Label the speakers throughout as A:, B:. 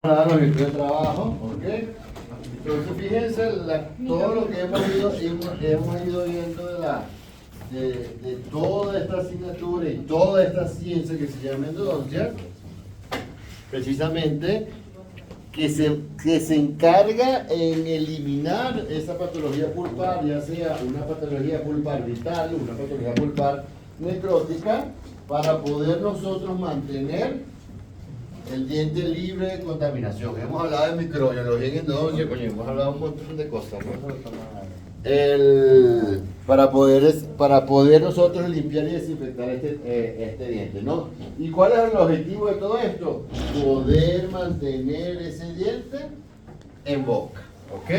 A: Los equipos de trabajo, ¿ok? Entonces fíjense todo lo que hemos ido viendo de toda esta asignatura y toda esta ciencia que se llama endodoncia, precisamente que se encarga en eliminar esa patología pulpar, ya sea una patología pulpar vital, una patología pulpar necrótica, para poder nosotros mantener el diente libre de contaminación. Hemos hablado de microbiología en endodoncia, coño, hemos hablado un montón de cosas, ¿no? Para poder nosotros limpiar y desinfectar este diente, ¿no? ¿Y cuál es el objetivo de todo esto? Poder mantener ese diente en boca, ¿ok?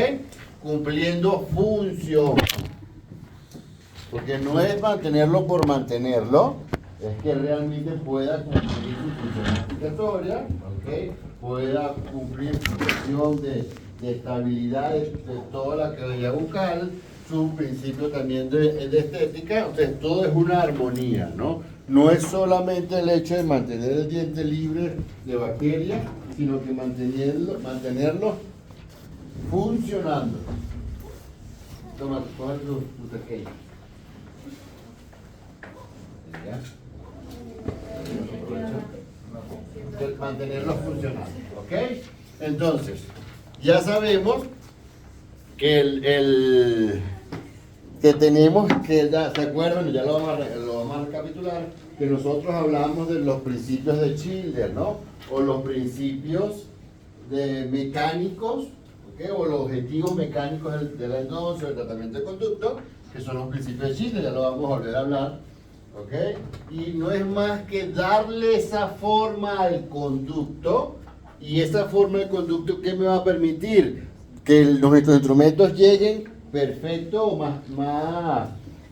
A: Cumpliendo función. Porque no es mantenerlo por mantenerlo, es que realmente pueda cumplir su función respiratoria, ¿okay? Pueda cumplir su función de estabilidad de toda la cavidad bucal, su principio también de estética. Entonces todo es una armonía, ¿no? No es solamente el hecho de mantener el diente libre de bacterias, sino que mantenerlo funcionando. Toma tu pequeño. Mantenerlos funcionando, ¿ok? Entonces, ya sabemos que que tenemos que, ¿se acuerdan? Ya lo vamos a recapitular, que nosotros hablamos de los principios de Schiller, ¿no? O los principios mecánicos, ¿ok? O los objetivos mecánicos de la endodoncia, del tratamiento de conducto, que son los principios de Schiller, ya lo vamos a volver a hablar. ¿Ok? Y no es más que darle esa forma al conducto, y esa forma del conducto que me va a permitir que nuestros instrumentos lleguen perfecto o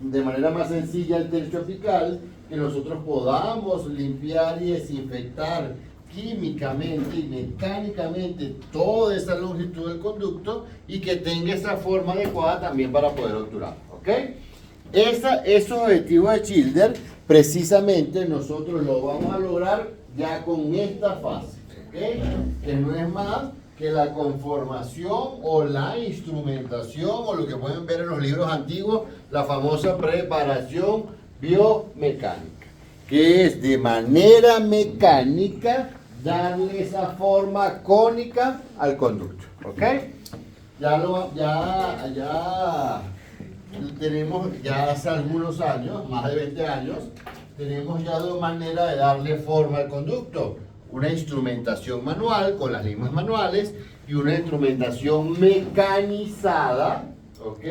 A: de manera más sencilla al tercio apical, que nosotros podamos limpiar y desinfectar químicamente y mecánicamente toda esa longitud del conducto y que tenga esa forma adecuada también para poder obturar, ¿ok? Esos objetivos de Schiller, precisamente nosotros lo vamos a lograr ya con esta fase, ¿ok? Que no es más que la conformación o la instrumentación, o lo que pueden ver en los libros antiguos, la famosa preparación biomecánica, que es de manera mecánica darle esa forma cónica al conducto, ¿ok? Ya tenemos ya hace algunos años, más de 20 años, tenemos ya dos maneras de darle forma al conducto. Una instrumentación manual con las limas manuales y una instrumentación mecanizada, ¿ok?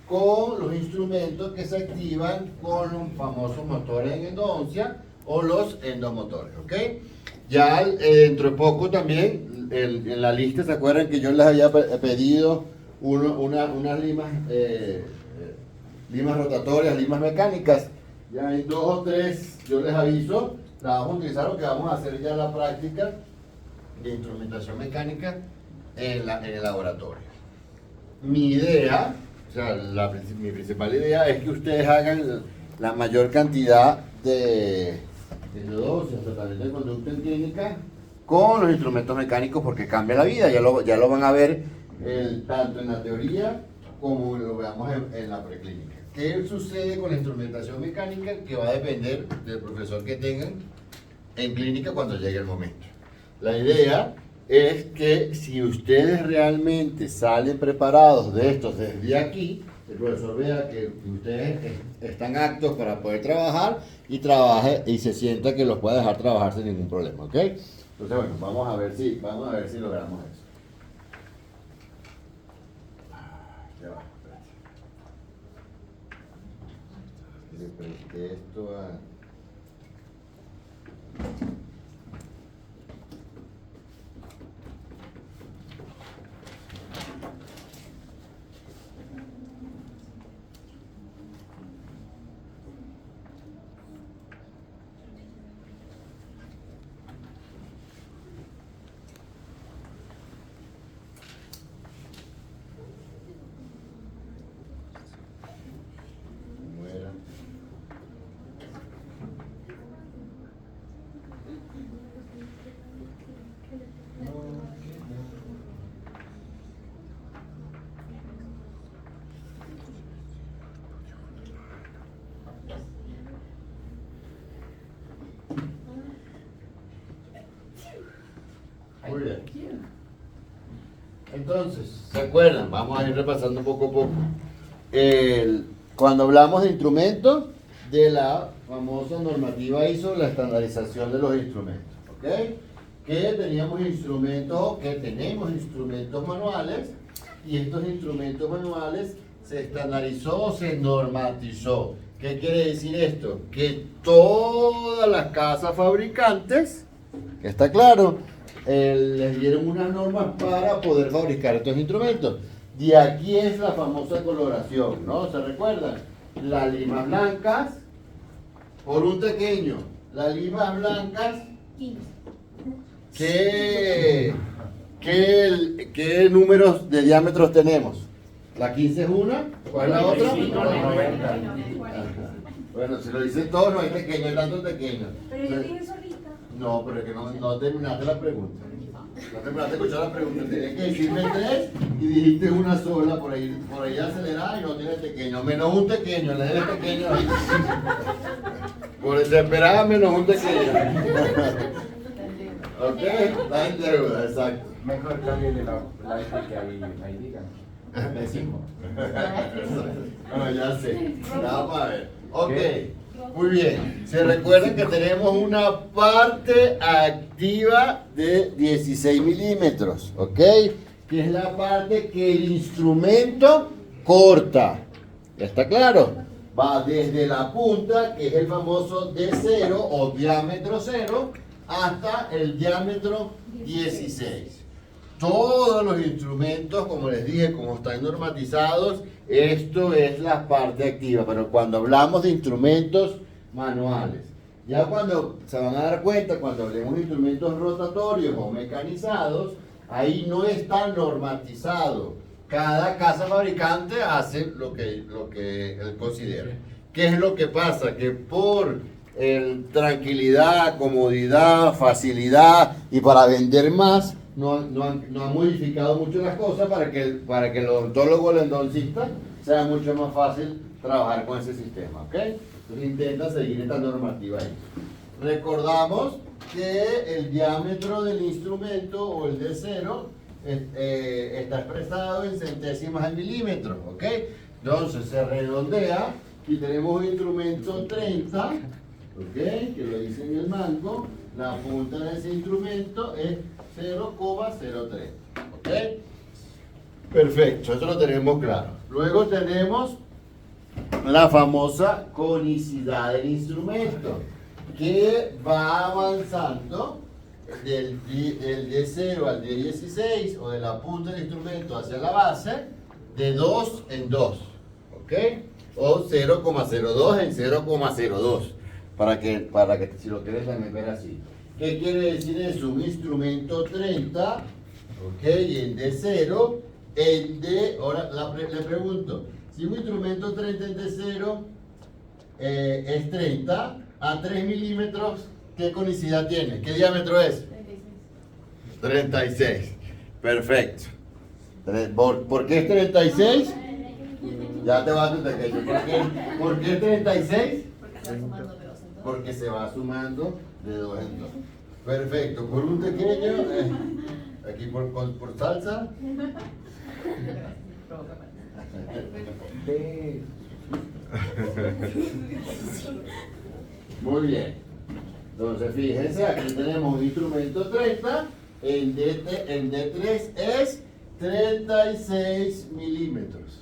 A: Con los instrumentos que se activan con los famosos motores en endodoncia o los endomotores, ¿ok? Ya dentro de poco también, en la lista, ¿se acuerdan que yo les había pedido unas limas rotatorias, limas mecánicas? Ya hay 2 o 3, yo les aviso, las vamos a utilizar porque vamos a hacer ya la práctica de instrumentación mecánica en el laboratorio. Mi idea, o sea, mi principal idea es que ustedes hagan la mayor cantidad de dosis, tratamiento de conducta en clínica con los instrumentos mecánicos, porque cambia la vida. Ya lo van a ver tanto en la teoría como lo veamos en la preclínica. ¿Qué sucede con la instrumentación mecánica? Que va a depender del profesor que tengan en clínica cuando llegue el momento. La idea es que si ustedes realmente salen preparados de estos desde aquí, el profesor vea que ustedes están aptos para poder trabajar y trabaje y se sienta que los puede dejar trabajar sin ningún problema, ¿ok? Entonces, bueno, vamos a ver si logramos eso. Ya va, espérate. Le presté esto a... Muy bien. Entonces, ¿se acuerdan? Vamos a ir repasando poco a poco. Cuando hablamos de instrumentos, de la famosa normativa ISO, la estandarización de los instrumentos. ¿Ok? Que teníamos instrumentos, que tenemos instrumentos manuales, y estos instrumentos manuales se estandarizó, se normatizó. ¿Qué quiere decir esto? Que todas las casas fabricantes, que está claro, les dieron unas normas para poder fabricar estos instrumentos. De aquí es la famosa coloración, ¿no? ¿Se recuerdan? Las limas blancas por un pequeño. Las limas blancas, ¿qué números de diámetros tenemos? La 15 es una, ¿cuál es la otra?
B: 90.
A: Bueno, si lo dicen todos, no hay pequeños, hay tantos pequeños.
C: Pero yo dije solita.
A: No, pero es que no terminaste la pregunta. No terminaste de escuchar la pregunta. Tenías que decirme tres y dijiste una sola, por ahí acelerada y no tienes pequeño. Menos un pequeño, le debes pequeño. Por desesperada, menos un pequeño. ¿Ok? Está en deuda, exacto.
B: Mejor cámbiale la que ahí digan. De 5.
A: Bueno, ya sé. Vamos a ver. Ok. Muy bien. Se recuerdan que tenemos una parte activa de 16 milímetros. ¿Ok? Que es la parte que el instrumento corta. ¿Ya está claro? Va desde la punta, que es el famoso D0 o diámetro 0, hasta el diámetro 16. Todos los instrumentos, como les dije, como están normatizados, esto es la parte activa. Pero cuando hablamos de instrumentos manuales, ya cuando se van a dar cuenta, cuando hablemos de instrumentos rotatorios o mecanizados, ahí no está normatizado. Cada casa fabricante hace lo que él considera. ¿Qué es lo que pasa? Que por tranquilidad, comodidad, facilidad y para vender más, no han modificado mucho las cosas para que el odontólogo o el endodoncista sea mucho más fácil trabajar con ese sistema, ¿ok? Entonces intenta seguir esta normativa ahí. Recordamos que el diámetro del instrumento o el D0 está expresado en centésimas de milímetro, ¿ok? Entonces se redondea y tenemos un instrumento 30, ¿ok? Que lo dice en el mango. La punta de ese instrumento es 0,03, ¿ok? Perfecto, eso lo tenemos claro. Luego tenemos la famosa conicidad del instrumento, que va avanzando del D0 al D16 o de la punta del instrumento hacia la base de 2 en 2, ¿ok? O 0,02 en 0,02, para que si lo quieres también ver así. ¿Qué quiere decir eso? Un instrumento 30, ¿ok? Y el D0, ahora le pregunto, si un instrumento 30 en D0 es 30, a 3 milímetros, ¿qué conicidad tiene? ¿Qué diámetro es? 36. Perfecto. ¿Por qué es 36? Ya te vas a tu pequeño. ¿Por qué es 36? Porque se va sumando de 2 en 2. Perfecto. Por un pequeño, aquí por salsa. Muy bien. Entonces, fíjense, aquí tenemos un instrumento 30, el D3 es 36 milímetros.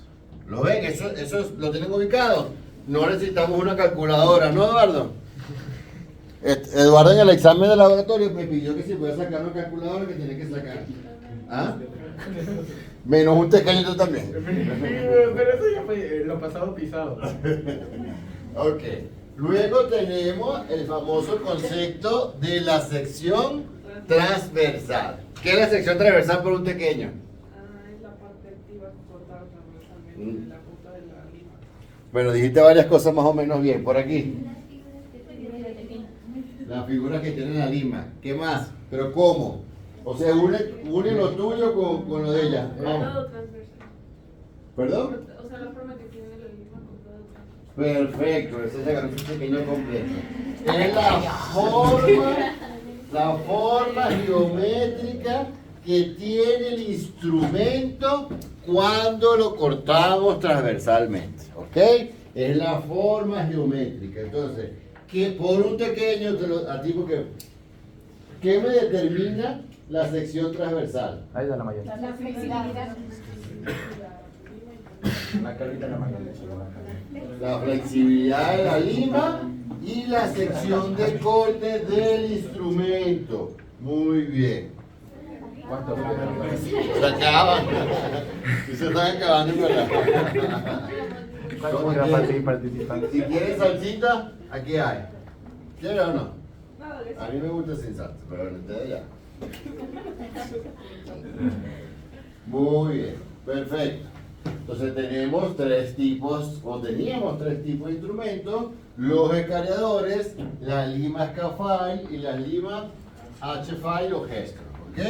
A: ¿Lo ven? Eso lo tienen ubicado. No necesitamos una calculadora, ¿no, Eduardo? Eduardo en el examen de laboratorio me pidió que si puede sacar una calculadora que tiene que sacar. ¿Ah? Menos un tecañito también.
B: Pero eso ya fue lo pasado pisado.
A: Ok. Luego tenemos el famoso concepto de la sección transversal. ¿Qué es la sección transversal por un pequeño?
D: Es la parte activa cortada transversalmente de la punta de la lima.
A: Bueno, dijiste varias cosas más o menos bien. Por aquí. La figura que tiene la lima. ¿Qué más? ¿Pero cómo? O sea, une lo tuyo con lo de ella.
D: Cortado transversal.
A: ¿Perdón?
D: O sea, la forma que tiene la lima cortada transversal.
A: Perfecto, ese es el pequeño completo. Es la forma geométrica que tiene el instrumento cuando lo cortamos transversalmente, ¿ok? Es la forma geométrica. Entonces, que por un pequeño, a ti porque, ¿qué me determina la sección transversal?
B: Ahí da la mayor.
C: La flexibilidad.
B: La carita la mayor.
A: La flexibilidad de la lima y la sección de corte del instrumento. Muy bien.
B: ¿Cuánto?
A: Se acaban. Y se están acabando, en verdad.
B: ¿Cómo que va a participar?
A: Si quieren salsita, aquí hay. ¿Quieren o no?
D: Nada de eso.
A: A mí me gusta sin salsa, pero bueno, ustedes ya. Muy bien, perfecto. Entonces tenemos tres tipos, o teníamos tres tipos de instrumentos: los escareadores, las limas K-File y las limas H-File o Gestro. ¿Ok?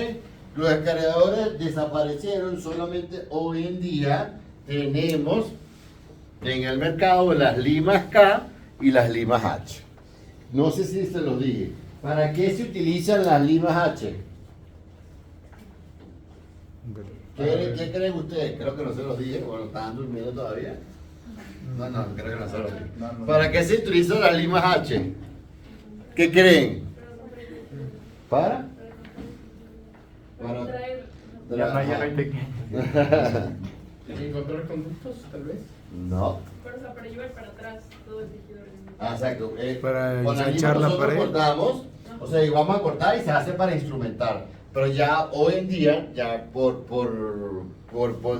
A: Los escareadores desaparecieron, solamente hoy en día tenemos en el mercado las limas K y las limas H. No sé si se los dije. ¿Para qué se utilizan las limas H? ¿Qué creen ustedes? Creo que no se los dije. Bueno, estaban durmiendo todavía. No, creo que no se los dije. ¿Para qué se utilizan las limas H? ¿Qué creen? ¿Para?
B: Ya no hay pequeño.
E: ¿Encontrar conductos, tal vez?
A: No.
D: Pero, o sea, para llevar para atrás todo el tejido organizado.
A: Ah, exacto.
E: Para
A: Con la lima
E: ensanchar la
A: nosotros
E: pared.
A: cortamos, o sea, y vamos a cortar y se hace para instrumentar. Pero ya hoy en día, ya por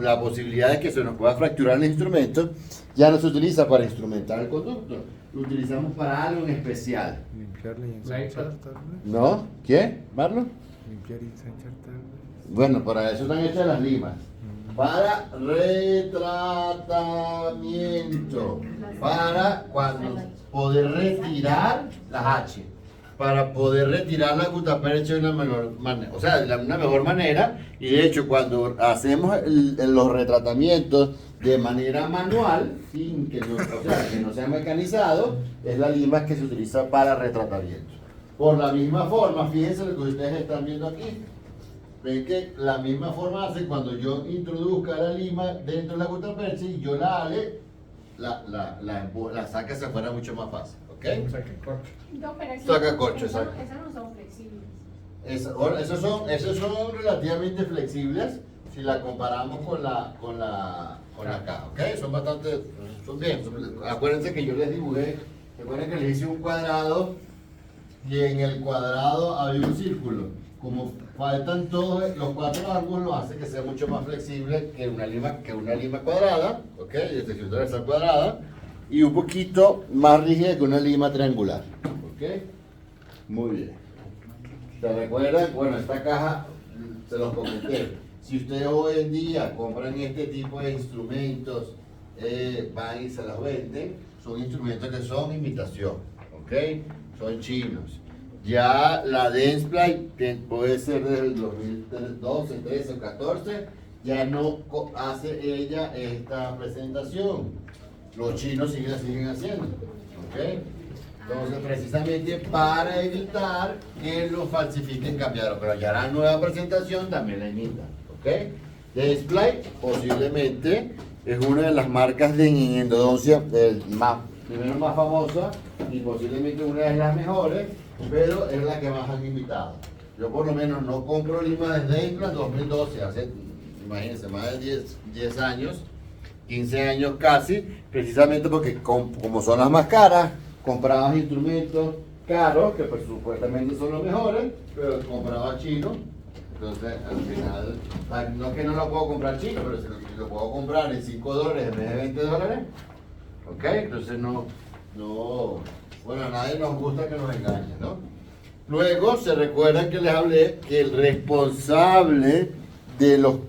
A: la posibilidad de que se nos pueda fracturar el instrumento, ya no se utiliza para instrumentar el conducto. Lo utilizamos para algo en especial.
E: Limpiarla y
B: La
E: ensanchar,
B: hecha.
E: tal vez.
A: ¿No? ¿Qué, Marlon?
E: Limpiar y ensanchar, tal vez.
A: Bueno, para eso están hechas las limas. Para retratamiento. Para cuando poder retirar las H. Para poder retirar la gutapercha de una menor manera. O sea, de una mejor manera. Y de hecho, cuando hacemos los retratamientos de manera manual, sin que no, o sea, que no sea mecanizado, es la lima que se utiliza para retratamiento. Por la misma forma, fíjense lo que ustedes están viendo aquí. Ven que la misma forma hace cuando yo introduzca la lima dentro de la gutapercha y yo la ale, la saca hacia afuera mucho más fácil. ¿Ok?
C: No, pero esas
A: Saca corcho,
C: esas
A: exacto.
C: no son flexibles.
A: Esos son relativamente flexibles si la comparamos con la K, ¿ok? Son bien. Acuérdense que yo les dibujé, recuerden que les hice un cuadrado y en el cuadrado había un círculo. Como faltan todos los cuatro ángulos, hace que sea mucho más flexible que una lima cuadrada, ¿ok? Y sección transversal cuadrada, y un poquito más rígida que una lima triangular, ¿ok? Muy bien. ¿Se recuerdan? Bueno, esta caja se los comenté. Si ustedes hoy en día compran este tipo de instrumentos, van y se los venden, son instrumentos que son imitación, ¿ok? Son chinos. Ya la Dentsply, que puede ser desde el 2012, 13 o 14, ya no hace ella esta presentación. Los chinos la siguen haciendo, ¿ok? Entonces, precisamente para evitar que lo falsifiquen, cambiaron. Pero ya la nueva presentación también la imitan, ¿ok? Dentsply posiblemente es una de las marcas de endodoncia primero más famosa y posiblemente una de las mejores, pero es la que más han imitado. Yo por lo menos no compro lima desde Dentsply 2012, hace, imagínense, más de 10 años, 15 años casi, precisamente porque como son las más caras, comprabas instrumentos caros, que pues, supuestamente son los mejores, pero compraba chino. Entonces, al final, no es que no lo puedo comprar chino, pero si lo puedo comprar en $5 en vez de $20, ¿ok? Entonces bueno, a nadie nos gusta que nos engañen, ¿no? Luego, se recuerdan que les hablé que el responsable de los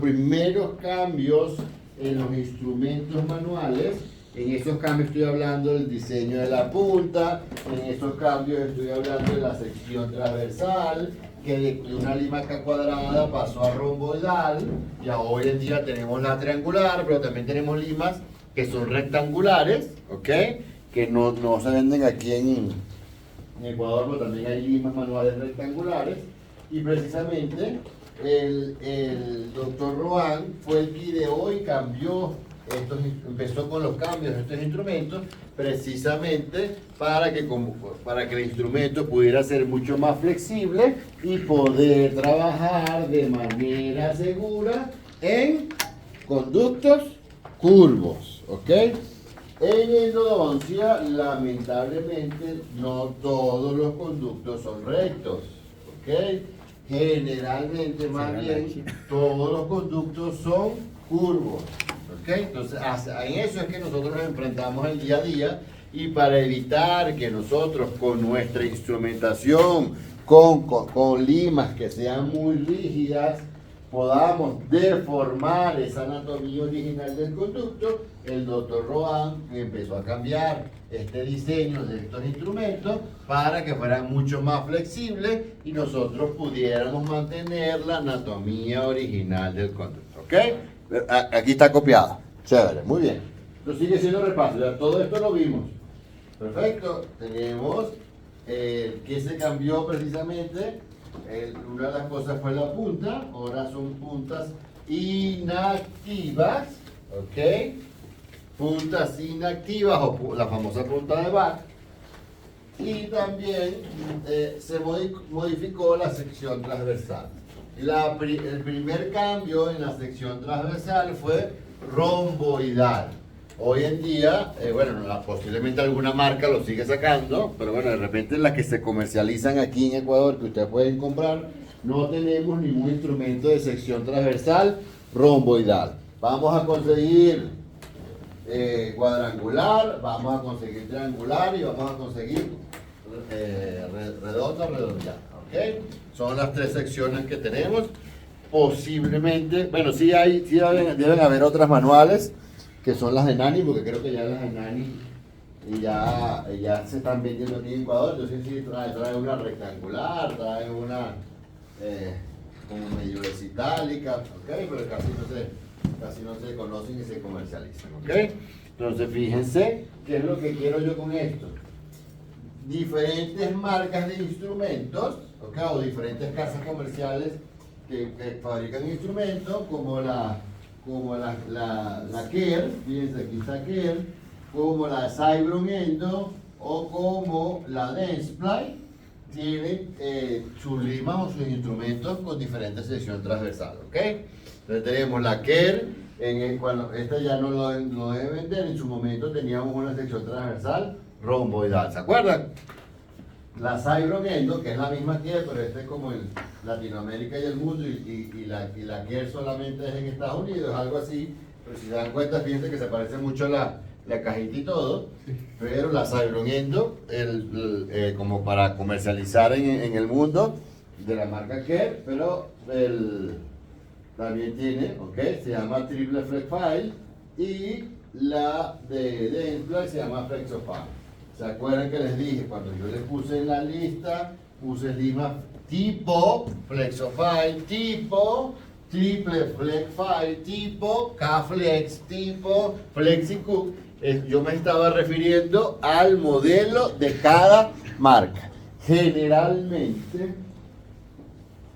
A: primeros cambios en los instrumentos manuales, en esos cambios estoy hablando del diseño de la punta, en esos cambios estoy hablando de la sección transversal, que de una lima K cuadrada pasó a romboidal, y hoy en día tenemos la triangular, pero también tenemos limas que son rectangulares, ¿ok? Que no se venden aquí en Ecuador, pero también hay limas manuales rectangulares. Y precisamente el doctor Rohan fue el que ideó y cambió empezó con los cambios de estos instrumentos precisamente para que el instrumento pudiera ser mucho más flexible y poder trabajar de manera segura en conductos curvos, ¿ok? En endodoncia, lamentablemente, no todos los conductos son rectos, ¿ok? Generalmente, más bien, todos los conductos son curvos, ¿ok? Entonces, en eso es que nosotros nos enfrentamos el día a día, y para evitar que nosotros con nuestra instrumentación, con limas que sean muy rígidas, podamos deformar esa anatomía original del conducto, el doctor Rohan empezó a cambiar este diseño de estos instrumentos para que fueran mucho más flexibles y nosotros pudiéramos mantener la anatomía original del conducto. ¿Ok? Aquí está copiado. Chévere, muy bien. Entonces sigue siendo repaso. Ya todo esto lo vimos. Perfecto. Tenemos que se cambió precisamente. Una de las cosas fue la punta, ahora son puntas inactivas, ¿ok? Puntas inactivas o la famosa punta de Bach. Y también se modificó la sección transversal. El primer cambio en la sección transversal fue romboidal. Hoy en día, bueno, posiblemente alguna marca lo sigue sacando, pero bueno, de repente las que se comercializan aquí en Ecuador, que ustedes pueden comprar, no tenemos ningún instrumento de sección transversal romboidal. Vamos a conseguir cuadrangular, vamos a conseguir triangular y vamos a conseguir redonda, redondeada, ¿ok? Son las tres secciones que tenemos. Posiblemente, bueno, sí deben haber otras manuales, que son las de Nani, porque creo que ya las de Nani ya se están vendiendo aquí en Ecuador. Entonces sí trae una rectangular, trae una como medio itálica, ¿ok? Pero casi no se conocen y se comercializan, ¿ok? Entonces fíjense qué es lo que quiero yo con esto. Diferentes marcas de instrumentos, ¿ok? O diferentes casas comerciales que fabrican instrumentos, como la Kerr, fíjense, aquí está Kerr, como la Cybron Endo o como la Dentsply, tienen sus limas o sus instrumentos con diferentes sección transversal, ¿ok? Entonces tenemos la Kerr, cuando esta ya no lo debe vender, en su momento teníamos una sección transversal romboidal, ¿se acuerdan? La Cybron Endo, que es la misma Kerr, pero este es como en Latinoamérica y el mundo, y la Kerr solamente es en Estados Unidos, algo así, pero si se dan cuenta, fíjense que se parece mucho la cajita y todo, pero la Cybron Endo, como para comercializar en el mundo, de la marca Kerr, pero también tiene, ¿ok? Se llama Triple Flex File, y la de Dentsply se llama Flexofile. ¿Se acuerdan que les dije? Cuando yo les puse en la lista, puse limas tipo Flexofile, tipo Triple Flex File, tipo K-Flex, tipo FlexiCook. Yo me estaba refiriendo al modelo de cada marca. Generalmente,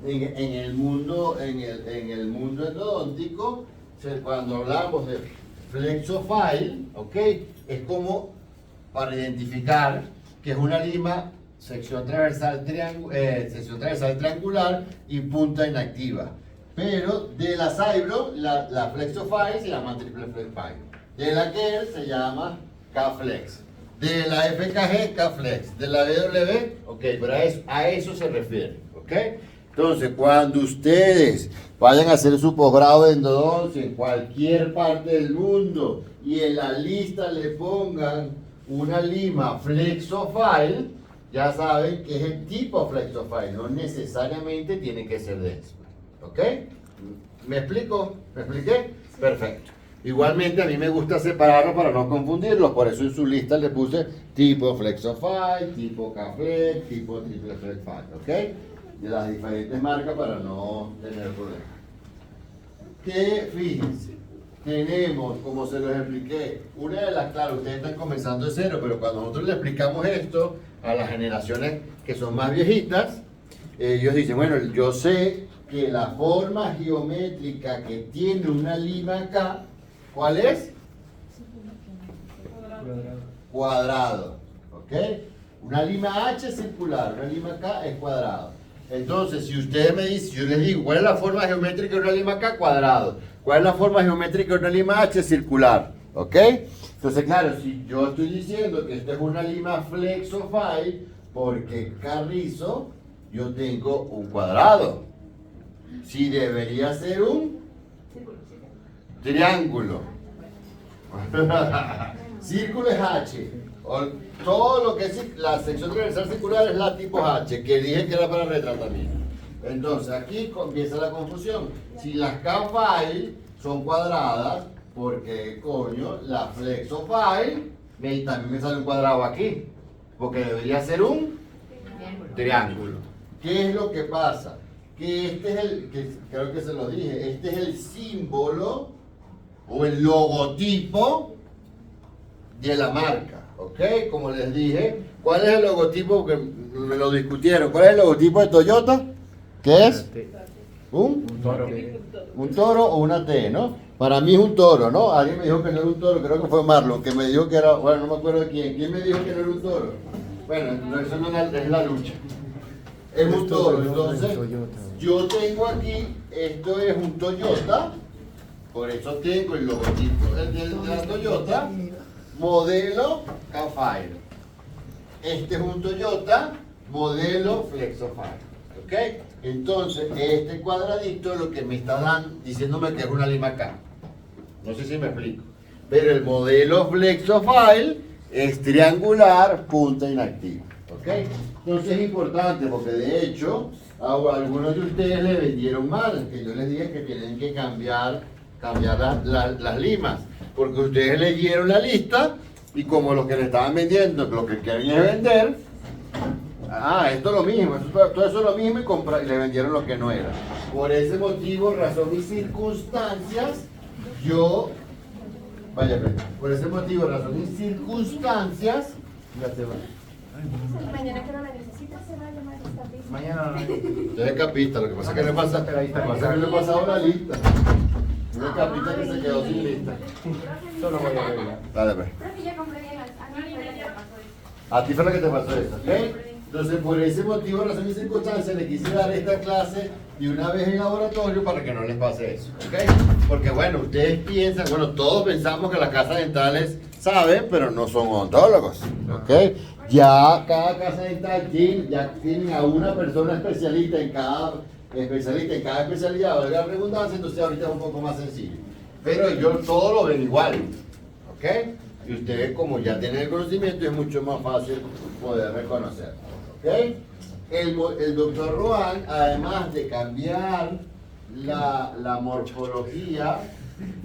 A: en el mundo endodóntico, cuando hablamos de Flexofile, ¿ok? Es como para identificar que es una lima sección transversal triangular y punta inactiva. Pero de la Cybron, la Flexofile se llama Triple Flex File. De la Kerr se llama K-Flex. De la FKG, K-Flex. De la BW, ok, pero a eso se refiere, ok. Entonces, cuando ustedes vayan a hacer su posgrado de endodoncia en cualquier parte del mundo y en la lista le pongan una lima Flexofile, ya saben que es el tipo Flexofile, no necesariamente tiene que ser de eso. ¿Ok? ¿Me explico? ¿Me expliqué? Perfecto. Igualmente a mí me gusta separarlos para no confundirlos, por eso en su lista le puse tipo Flexofile, tipo K-Flex, tipo Triple Flex File, ¿ok? De las diferentes marcas para no tener problemas. Que fíjense, tenemos, como se los expliqué, una de las, claro, ustedes están comenzando de cero, pero cuando nosotros le explicamos esto a las generaciones que son más viejitas, ellos dicen, bueno, yo sé que la forma geométrica que tiene una lima acá, ¿cuál es? Cuadrado, ¿ok? Una lima H es circular, una lima K es cuadrado. Entonces, si ustedes me dicen, yo les digo, ¿cuál es la forma geométrica de una lima K? Cuadrado. ¿Cuál es la forma geométrica de una lima H? Circular, ¿ok? Entonces, claro, si yo estoy diciendo que esta es una lima flexofile, porque Carrizo, yo tengo un cuadrado. Si debería ser un triángulo. Círculo es H. Todo lo que es la sección transversal circular es la tipo H, que dije que era para retratamiento. Entonces, aquí empieza la confusión. Si las K-file son cuadradas, ¿por qué coño la flexofile también me sale un cuadrado aquí? Porque debería ser un triángulo. ¿Qué es lo que pasa? Que este es creo que se lo dije, este es el símbolo o el logotipo de la marca, ¿ok? Como les dije, ¿cuál es el logotipo? Que me lo discutieron. ¿Cuál es el logotipo de Toyota? ¿Qué es? Un toro o una T, ¿no? Para mí es un toro, ¿no? Alguien me dijo que no era un toro, creo que fue Marlon, que me dijo que era, bueno, no me acuerdo de quién. ¿Quién me dijo que no era un toro? Bueno, eso no es la lucha. Es un toro, entonces yo tengo aquí, esto es un Toyota, por eso tengo el logotipo de la Toyota, modelo K-File. Este es un Toyota, modelo Flexofile, ¿ok? Entonces, este cuadradito lo que me está diciéndome que es una lima K. No sé si me explico. Pero el modelo Flexofile es triangular, punta inactiva, ¿ok? Entonces es importante porque de hecho a algunos de ustedes le vendieron mal, que yo les dije que tienen que cambiar las limas, porque ustedes leyeron la lista y como lo que le estaban vendiendo, lo que quieren es vender, esto es lo mismo, todo eso es lo mismo y le vendieron lo que no era. Por ese motivo, razón y circunstancias, por ese motivo, razón y circunstancias, ya se va.
C: Mañana que no la necesita se va a llamar esta pista.
B: Mañana
A: Usted es capista, lo que pasa es que le pasa, que le he pasado la lista. Una capita que se quedó sin lista.
B: solo voy a arreglar.
A: Dale, pues.
C: Profe, ya compré bien las
A: A ti fue lo que te pasó eso, ¿ok? Entonces, por ese motivo, razón y circunstancia, le quise dar esta clase de una vez en laboratorio para que no les pase eso, ¿ok? Porque, bueno, ustedes piensan, bueno, todos pensamos que las casas dentales saben, pero no son odontólogos, ¿ok? Ya cada casa dental ya tienen a una persona especialista en cada especialidad, valga la redundancia, entonces ahorita es un poco más sencillo. Pero ellos todos lo ven igual, ¿ok? Y ustedes como ya tienen el conocimiento es mucho más fácil poder reconocerlo, ¿ok? El doctor Rohan, además de cambiar la morfología,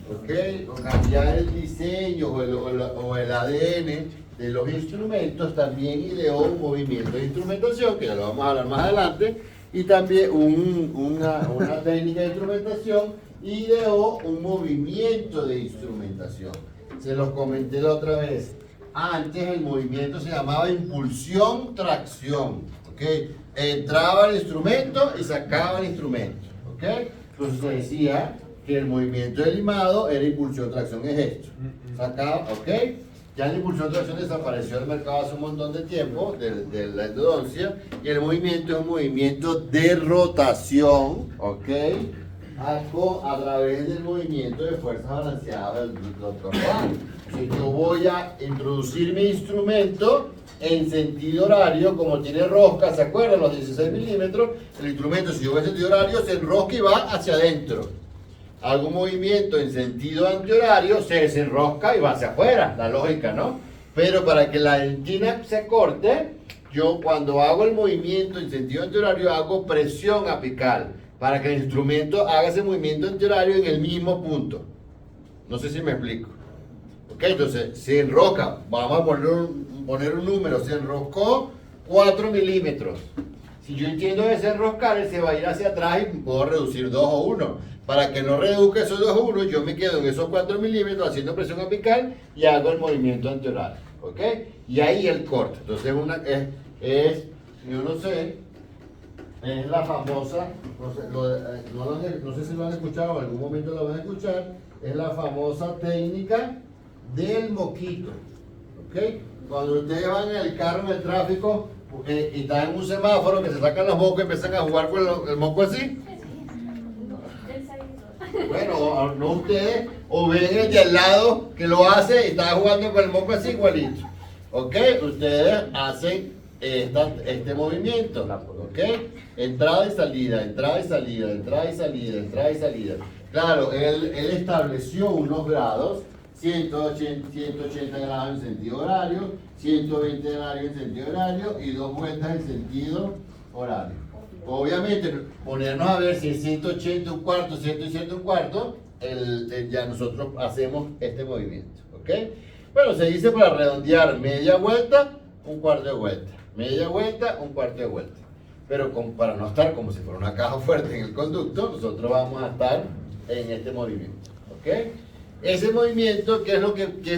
A: ¿ok? O cambiar el diseño o el ADN de los instrumentos, también ideó un movimiento de instrumentación, que ya lo vamos a hablar más adelante, y también una técnica de instrumentación, ideó un movimiento de instrumentación. Se los comenté la otra vez. Antes el movimiento se llamaba impulsión-tracción, ¿ok? Entraba el instrumento y sacaba el instrumento, ¿ok? Entonces se decía que el movimiento de limado era impulsión-tracción, es esto. Sacaba, ¿ok? Ya la impulsión-tracción desapareció del mercado hace un montón de tiempo, de la endodoncia, y el movimiento es un movimiento de rotación, ¿ok? A través del movimiento de fuerzas balanceadas del doctor Rohan. Si yo voy a introducir mi instrumento en sentido horario, como tiene rosca, ¿se acuerdan? Los 16 milímetros, el instrumento, si yo voy en sentido horario, se enrosca y va hacia adentro. Hago un movimiento en sentido antihorario, se desenrosca y va hacia afuera, la lógica, ¿no? Pero para que la dentina se corte, yo cuando hago el movimiento en sentido antihorario hago presión apical para que el instrumento haga ese movimiento antihorario en el mismo punto. No sé si me explico. Ok, entonces se enrosca, vamos a poner un número, se enroscó 4 milímetros. Si yo entiendo desenroscar, él se va a ir hacia atrás y puedo reducir 2 o 1. Para que no reduzca esos 2 o 1, yo me quedo en esos 4 milímetros haciendo presión apical y hago el movimiento antihorario. ¿Ok? Y ahí el corte. Entonces yo no sé, es la famosa, no sé si lo han escuchado o en algún momento lo van a escuchar, es la famosa técnica del moquito. ¿Ok? Cuando ustedes van en el carro en el tráfico y están en un semáforo que se sacan los mocos y empiezan a jugar con el moco así. Bueno, no ustedes, o ven el de al lado que lo hace y está jugando con el moco así igualito. ¿Ok? Ustedes hacen este movimiento. ¿Ok? Entrada y salida, entrada y salida, entrada y salida, entrada y salida. Claro, él estableció unos grados, 180 grados en sentido horario, 120 grados en sentido horario y 2 vueltas en sentido horario. Obviamente, ponernos a ver si es 180 un cuarto, 180 un cuarto, ya nosotros hacemos este movimiento. ¿Ok? Bueno, se dice para redondear media vuelta, un cuarto de vuelta. Media vuelta, un cuarto de vuelta. Pero para no estar como si fuera una caja fuerte en el conducto, nosotros vamos a estar en este movimiento. ¿Ok? Ese movimiento, ¿qué es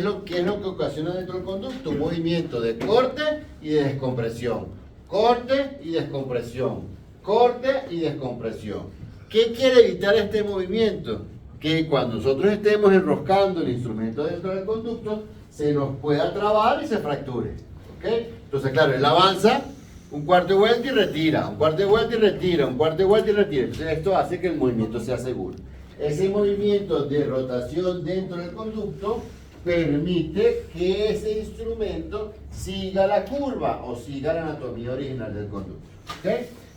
A: lo que ocasiona dentro del conducto? Un movimiento de corte y de descompresión. Corte y descompresión. Corte y descompresión. ¿Qué quiere evitar este movimiento? Que cuando nosotros estemos enroscando el instrumento dentro del conducto, se nos pueda trabar y se fracture. ¿Ok? Entonces, claro, él avanza un cuarto de vuelta y retira, un cuarto de vuelta y retira, un cuarto de vuelta y retira. Entonces, esto hace que el movimiento sea seguro. Ese movimiento de rotación dentro del conducto permite que ese instrumento siga la curva o siga la anatomía original del conducto. ¿Ok?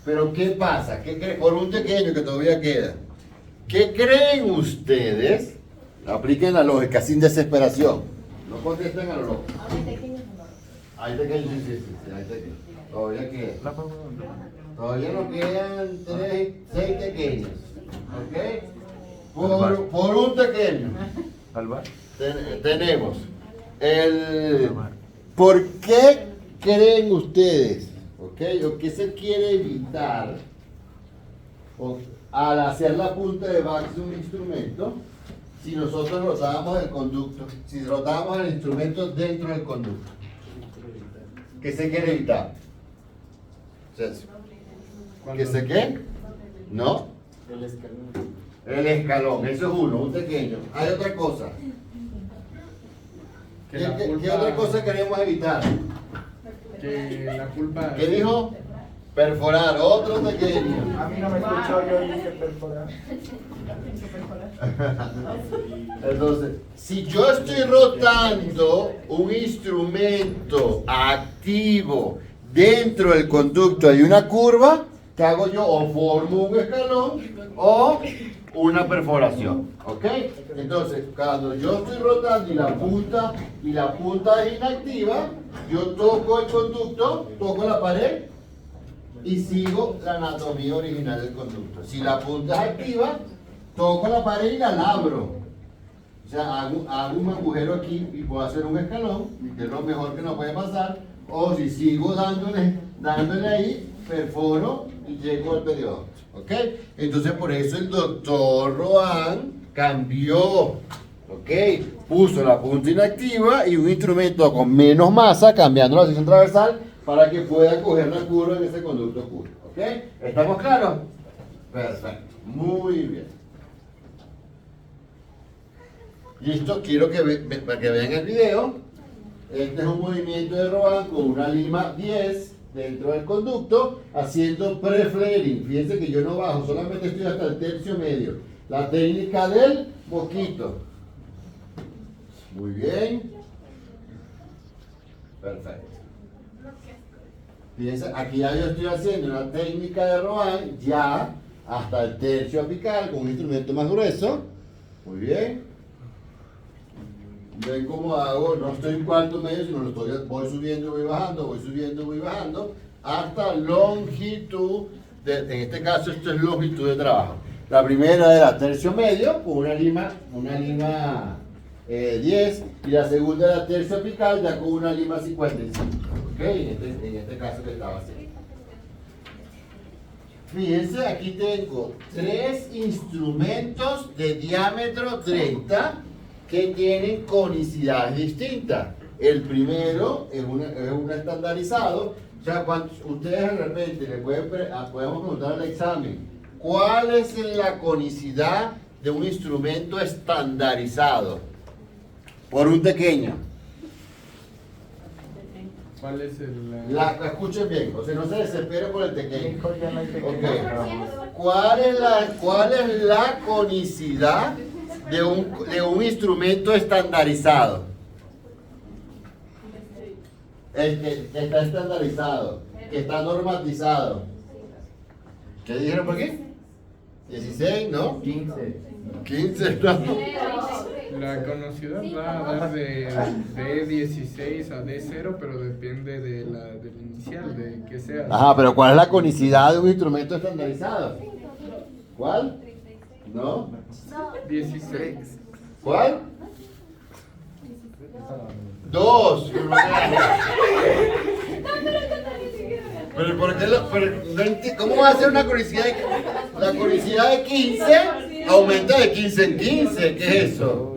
A: Pero ¿qué pasa? Por un pequeño que todavía queda. ¿Qué creen ustedes? Apliquen la lógica sin desesperación. No contesten a lo loco. Hay pequeños, sí, hay pequeños. Todavía queda. Todavía nos quedan 6 pequeños. ¿Ok? Por un pequeño. Tenemos ¿por qué creen ustedes? ¿Ok? ¿O qué se quiere evitar al hacer la punta de Bax de un instrumento si nosotros rotábamos el conducto? Si rotábamos el instrumento dentro del conducto. ¿Qué se quiere evitar? ¿Qué se qué? ¿No?
E: El escalón.
A: El escalón, eso es uno, un pequeño. Hay otra cosa. ¿Qué otra cosa queremos evitar?
E: Que la culpa.
A: ¿Qué dijo? Perforar, otro pequeño.
E: A mí no me escuchó, yo dije perforar.
A: Entonces, si yo estoy rotando un instrumento activo dentro del conducto, hay una curva, ¿qué hago yo? O formo un escalón o una perforación. ¿Ok? Entonces, cuando yo estoy rotando y la punta es inactiva, yo toco el conducto, toco la pared y sigo la anatomía original del conducto. Si la punta es activa, toco la pared y la labro. O sea, hago un agujero aquí y puedo hacer un escalón, que es lo mejor que nos puede pasar. O si sigo dándole ahí, perforo y llego al periodonto. ¿Ok? Entonces, por eso el doctor Rohan cambió. ¿Ok? Puso la punta inactiva y un instrumento con menos masa, cambiando la sección transversal para que pueda coger la curva en ese conducto curvo. ¿Ok? ¿Estamos claros? Perfecto. Muy bien. Listo, quiero para que vean el video. Este es un movimiento de Rohan con una lima 10 dentro del conducto, haciendo pre-flaring. Fíjense que yo no bajo, solamente estoy hasta el tercio medio. La técnica del moquito. Muy bien. Perfecto. Fíjense, aquí ya yo estoy haciendo una técnica de Rohan ya hasta el tercio apical con un instrumento más grueso. Muy bien. Ven cómo hago, no estoy en cuarto medio, sino voy subiendo, voy bajando, voy subiendo, voy bajando, hasta longitud, en este caso esto es longitud de trabajo. La primera era tercio medio, con una lima 10, y la segunda era tercio apical, ya con una lima 55, ¿ok? En este caso que estaba haciendo. Fíjense, aquí tengo 3 instrumentos de diámetro 30, que tienen conicidades distintas. El primero es un estandarizado O sea, cuando ustedes de repente le podemos preguntar al examen, ¿cuál es la conicidad de un instrumento estandarizado? Por un pequeño.
E: ¿Cuál es el...?
A: Escuchen bien, o sea, no se desesperen por el pequeño.
E: Hijo, ya no hay pequeño.
A: Ok. ¿Cuál es la conicidad de un instrumento estandarizado? Que está estandarizado, que está normatizado. ¿Qué dijeron por aquí? 16, ¿no? 15, ¿no?
E: La conocida va a dar de D16 a D0, pero depende del inicial, de que sea.
A: Ajá, pero ¿cuál es la conicidad de un instrumento estandarizado? ¿Cuál? ¿No?
E: 16.
A: ¿Cuál? 2. Pero ¿por qué ¿cómo va a ser una conicidad la conicidad de 15 aumenta de 15 en 15? ¿Qué es eso?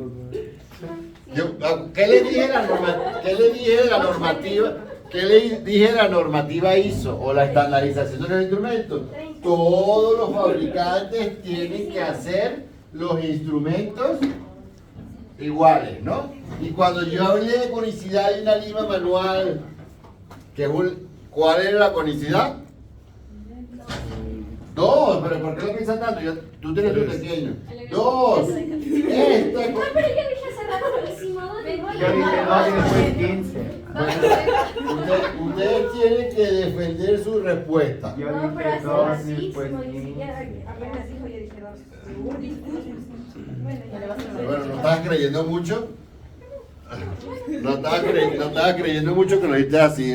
A: ¿Qué le dije de la normativa? ¿Qué le dije de la normativa ISO o la estandarización de los instrumentos? Todos los fabricantes tienen que hacer los instrumentos iguales, ¿no? Y cuando yo hablé de conicidad de una lima manual, ¿cuál era la conicidad? 2, pero ¿por qué lo piensas tanto? Tú tienes tu pequeño. 2.
C: No, pero yo dije hace rato buenísimo.
E: Yo dije 2 y después 15.
A: Ustedes tienen que defender su respuesta.
E: Yo
C: No, pero
E: dije
C: hace
E: 2 y
C: ratísimo,
E: después
C: ni siquiera
E: 15.
C: apenas dijo, yo dije 2.
A: Bueno, ¿no estabas creyendo mucho? No estabas creyendo mucho que lo dijiste así.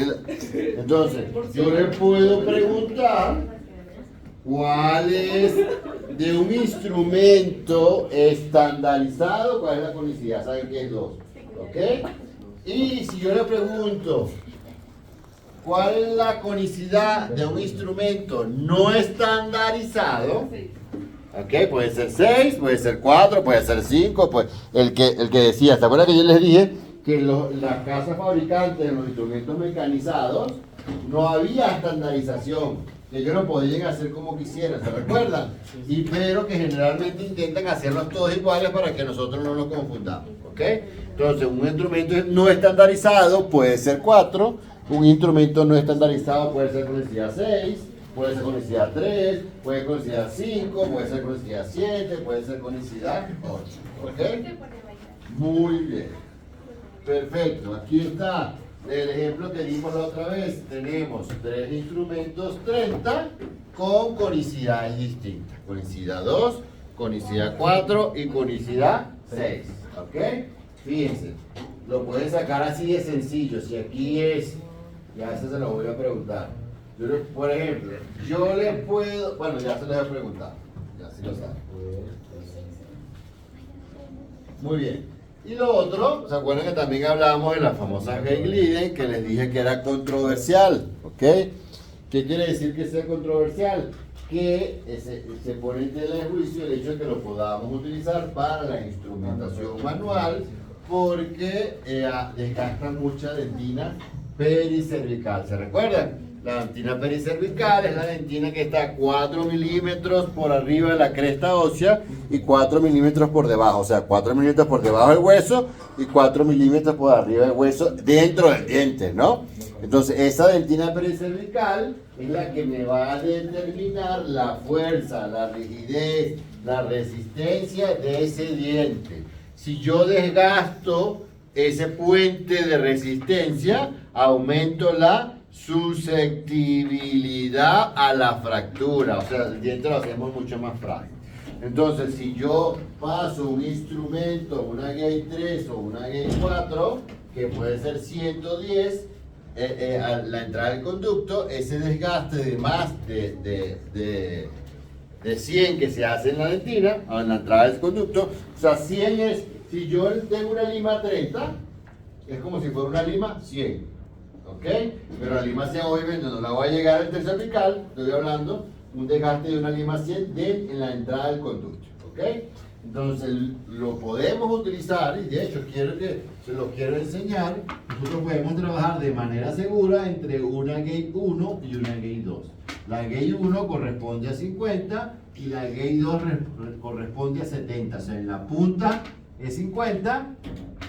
A: Entonces, yo le puedo preguntar cuál es de un instrumento estandarizado, cuál es la conicidad. ¿Saben qué es 2? ¿Ok? Y si yo le pregunto cuál es la conicidad de un instrumento no estandarizado, ok, puede ser 6, puede ser 4, puede ser 5, pues el que decía, ¿se acuerdan que yo les dije que las casas fabricantes de los instrumentos mecanizados no había estandarización? Que ellos lo podían hacer como quisieran, ¿se recuerdan? Pero que generalmente intentan hacerlos todos iguales para que nosotros no nos confundamos, ¿ok? Entonces, un instrumento no estandarizado puede ser 4, un instrumento no estandarizado puede ser conicidad 6, puede ser conicidad 3, puede ser conicidad 5, puede ser conicidad 7, puede ser conicidad 8, ¿ok? Muy bien. Perfecto, aquí está el ejemplo que dimos la otra vez. Tenemos 3 instrumentos 30 con conicidades distintas. Conicidad 2, conicidad 4 y conicidad 6. ¿Ok? Fíjense, lo pueden sacar así de sencillo. Si aquí es, ya eso se lo voy a preguntar. Por ejemplo, yo le puedo, bueno, ya se lo he preguntado. Ya sí lo saben. Muy bien. Y lo otro, ¿se acuerdan que también hablábamos de la famosa Gay-Gliden, que les dije que era controversial? ¿Ok? ¿Qué quiere decir que sea controversial? Que se pone en tela de juicio el hecho de que lo podamos utilizar para la instrumentación manual, porque desgasta mucha dentina pericervical. ¿Se recuerdan? La dentina pericervical es la dentina que está 4 milímetros por arriba de la cresta ósea y 4 milímetros por debajo. O sea, 4 milímetros por debajo del hueso y 4 milímetros por arriba del hueso dentro del diente, ¿no? Entonces, esa dentina pericervical es la que me va a determinar la fuerza, la rigidez, la resistencia de ese diente. Si yo desgasto ese puente de resistencia, aumento la susceptibilidad a la fractura, o sea, el diente lo hacemos mucho más frágil. Entonces, si yo paso un instrumento, una Gay 3 o una Gay 4, que puede ser 110, a la entrada del conducto, ese desgaste de más de 100 que se hace en la dentina, en la entrada del conducto, o sea, 100 es, si yo tengo una lima 30, es como si fuera una lima 100. ¿Ok? Pero la lima 100 obviamente no la va a llegar al intercervical, estoy hablando un desgaste de una lima 100 en la entrada del conducto. ¿Ok? ¿ok? Entonces lo podemos utilizar, y de hecho se lo quiero enseñar. Nosotros podemos trabajar de manera segura entre una gate 1 y una gate 2. La gate 1 corresponde a 50 y la gate 2 corresponde a 70. O sea, en la punta es 50,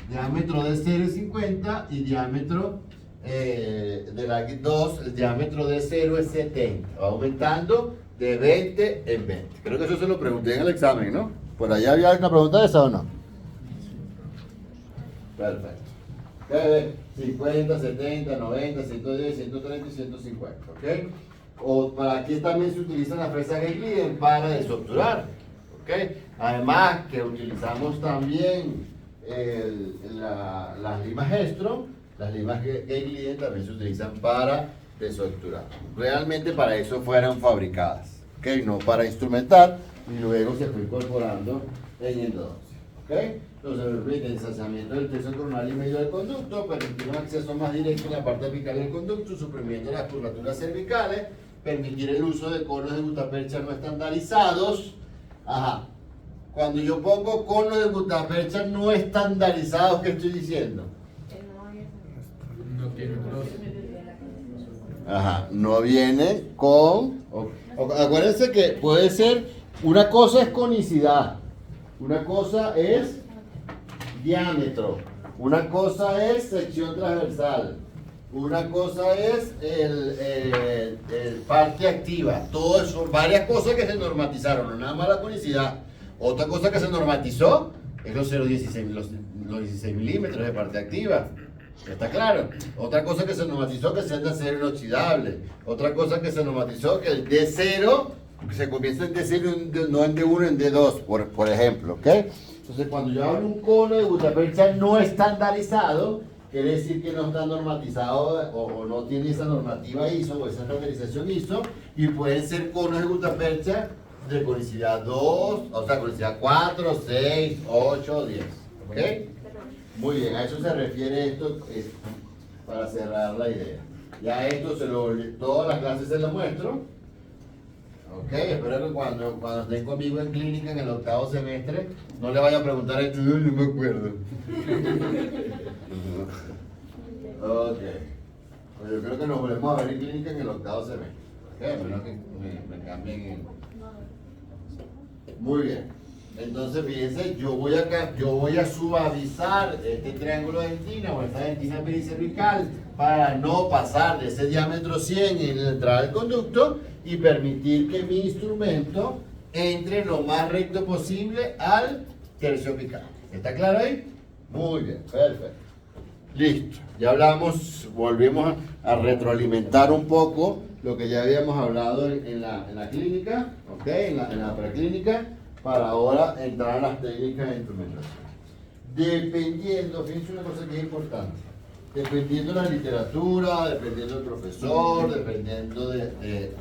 A: diámetro de 0 es 50 y diámetro de la gate 2, el diámetro de 0 es 70. Va aumentando de 20 en 20. Creo que eso se lo pregunté en el examen, ¿no? ¿Por allá había una pregunta de esa o no? Perfecto. 50, 70, 90, 110, 130 y 150, ¿ok? O para aquí también se utilizan las fresas Gay-Gliden para desobturar, ¿ok? Además que utilizamos también las limas Gestro, las limas Gay-Gliden también se utilizan para desobturar. Realmente para eso fueron fabricadas, ¿ok? No para instrumentar, y luego se fue incorporando en endodoncia, ¿ok? Entonces permite el distanciamiento del tercio coronal y medio del conducto, permitir un acceso más directo en la parte apical del conducto, suprimiendo las curvaturas cervicales, permitir el uso de conos de gutapercha no estandarizados. Ajá. Cuando yo pongo conos de gutapercha no estandarizados, ¿qué estoy diciendo?
E: No tiene dos.
A: Ajá, no viene con... Acuérdense que puede ser... Una cosa es conicidad, una cosa es diámetro, una cosa es sección transversal, una cosa es el parte activa. Todo eso son varias cosas que se normatizaron, no nada más la conicidad. Otra cosa que se normatizó es los 16 milímetros de parte activa. ¿Está claro? Otra cosa que se normatizó que sea de acero inoxidable. Otra cosa que se normatizó que el D0 se comienza en D0, no en D1, en D2, por ejemplo, ¿ok? Entonces, cuando yo hablo de un cono de gutapercha no estandarizado, quiere decir que no está normatizado o no tiene esa normativa ISO o esa estandarización ISO, y pueden ser conos de gutapercha de conicidad 2, o sea, conicidad 4, 6, 8, 10, ¿ok? Muy bien, a eso se refiere esto, para cerrar la idea. Ya esto todas las clases se lo muestro. Ok, espero que cuando estén conmigo en clínica en el 8º semestre no le vaya a preguntar esto, no me acuerdo. Ok, pues yo creo que nos volvemos a ver en clínica en el 8º semestre. Ok, espero que me cambien. Muy bien, entonces fíjense, yo voy a suavizar este triángulo de dentina o esta dentina pericervical para no pasar de ese diámetro 100 en la entrada del conducto y permitir que mi instrumento entre lo más recto posible al tercio apical. ¿Está claro ahí? Muy bien, perfecto. Listo, ya volvimos a retroalimentar un poco lo que ya habíamos hablado en la clínica, ¿ok? En la preclínica, para ahora entrar a las técnicas de instrumentación. Dependiendo, fíjense una cosa que es importante, dependiendo de la literatura, dependiendo del profesor, dependiendo de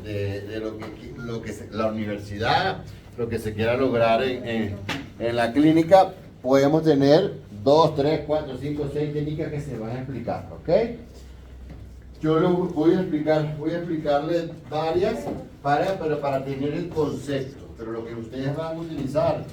A: la universidad, lo que se quiera lograr en la clínica, podemos tener 2, 3, 4, 5, 6 técnicas que se van a explicar, ¿ok? Yo voy a explicarles varias para tener el concepto, pero lo que ustedes van a utilizar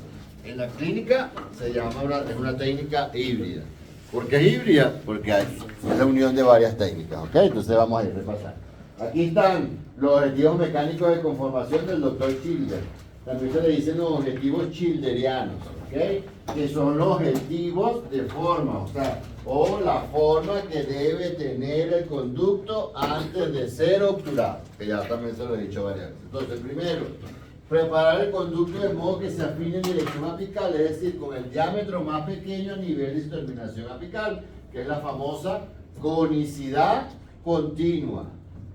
A: en la clínica es una técnica híbrida. ¿Por qué híbrida? Porque es la unión de varias técnicas, ¿ok? Entonces vamos a ir repasando. Aquí están los objetivos mecánicos de conformación del doctor Childer. También se le dicen los objetivos childerianos, ¿ok? Que son los objetivos de forma, o la forma que debe tener el conducto antes de ser obturado, que ya también se lo he dicho varias veces. Entonces, primero, preparar el conducto de modo que se afine en dirección apical, es decir, con el diámetro más pequeño a nivel de su terminación apical, que es la famosa conicidad continua.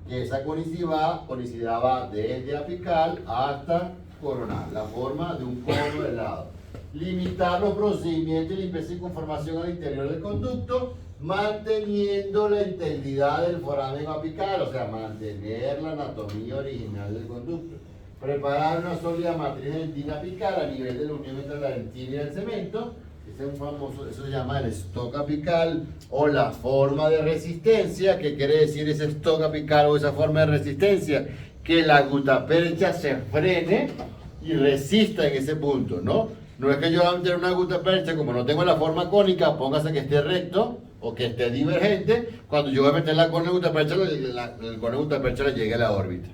A: Que esa conicidad va desde apical hasta coronal, la forma de un cono de lado. Limitar los procedimientos de limpieza y conformación al interior del conducto, manteniendo la integridad del foramen apical, o sea, mantener la anatomía original del conducto. Preparar una sólida matriz de dentina apical a nivel de la unión entre la dentina y el cemento. Ese es un famoso, eso se llama el stock apical o la forma de resistencia. ¿Qué quiere decir ese stock apical o esa forma de resistencia? Que la gutapercha se frene y resista en ese punto, ¿no? No es que yo voy a meter una gutapercha, como no tengo la forma cónica, póngase que esté recto o que esté divergente. Cuando yo voy a meter la cone de gutapercha, el cone de gutapercha le llegue a la órbita.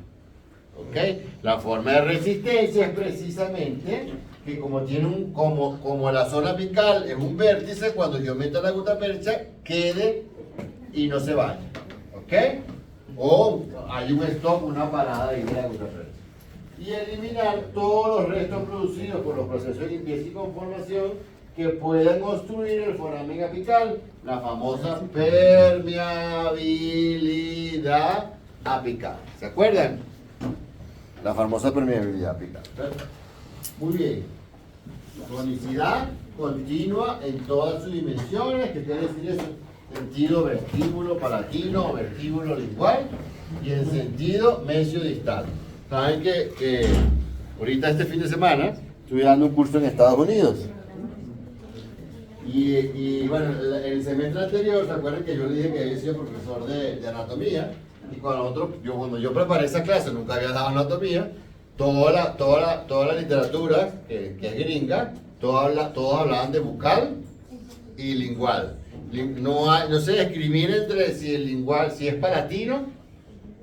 A: ¿Ok? La forma de resistencia es precisamente que como tiene como la zona apical es un vértice, cuando yo meto la gutapercha quede y no se vaya. ¿Ok? O hay un stop, una parada ahí de la gutapercha. Y eliminar todos los restos producidos por los procesos de limpieza y conformación que puedan obstruir el foramen apical, la famosa permeabilidad apical. ¿Se acuerdan? La famosa permeabilidad apical. Muy bien. Tonicidad continua en todas sus dimensiones, que quiere decir eso, sentido vestíbulo palatino o vestíbulo lingual, y en sentido mesio-distal. Saben que ahorita este fin de semana estuve dando un curso en Estados Unidos. Y bueno, el semestre anterior, ¿se acuerdan que yo le dije que había sido profesor de anatomía? Y cuando yo preparé esa clase, nunca había dado anatomía, toda la literatura, que es gringa, todos hablaban de bucal y lingual. No sé discriminar entre si el lingual, si es palatino,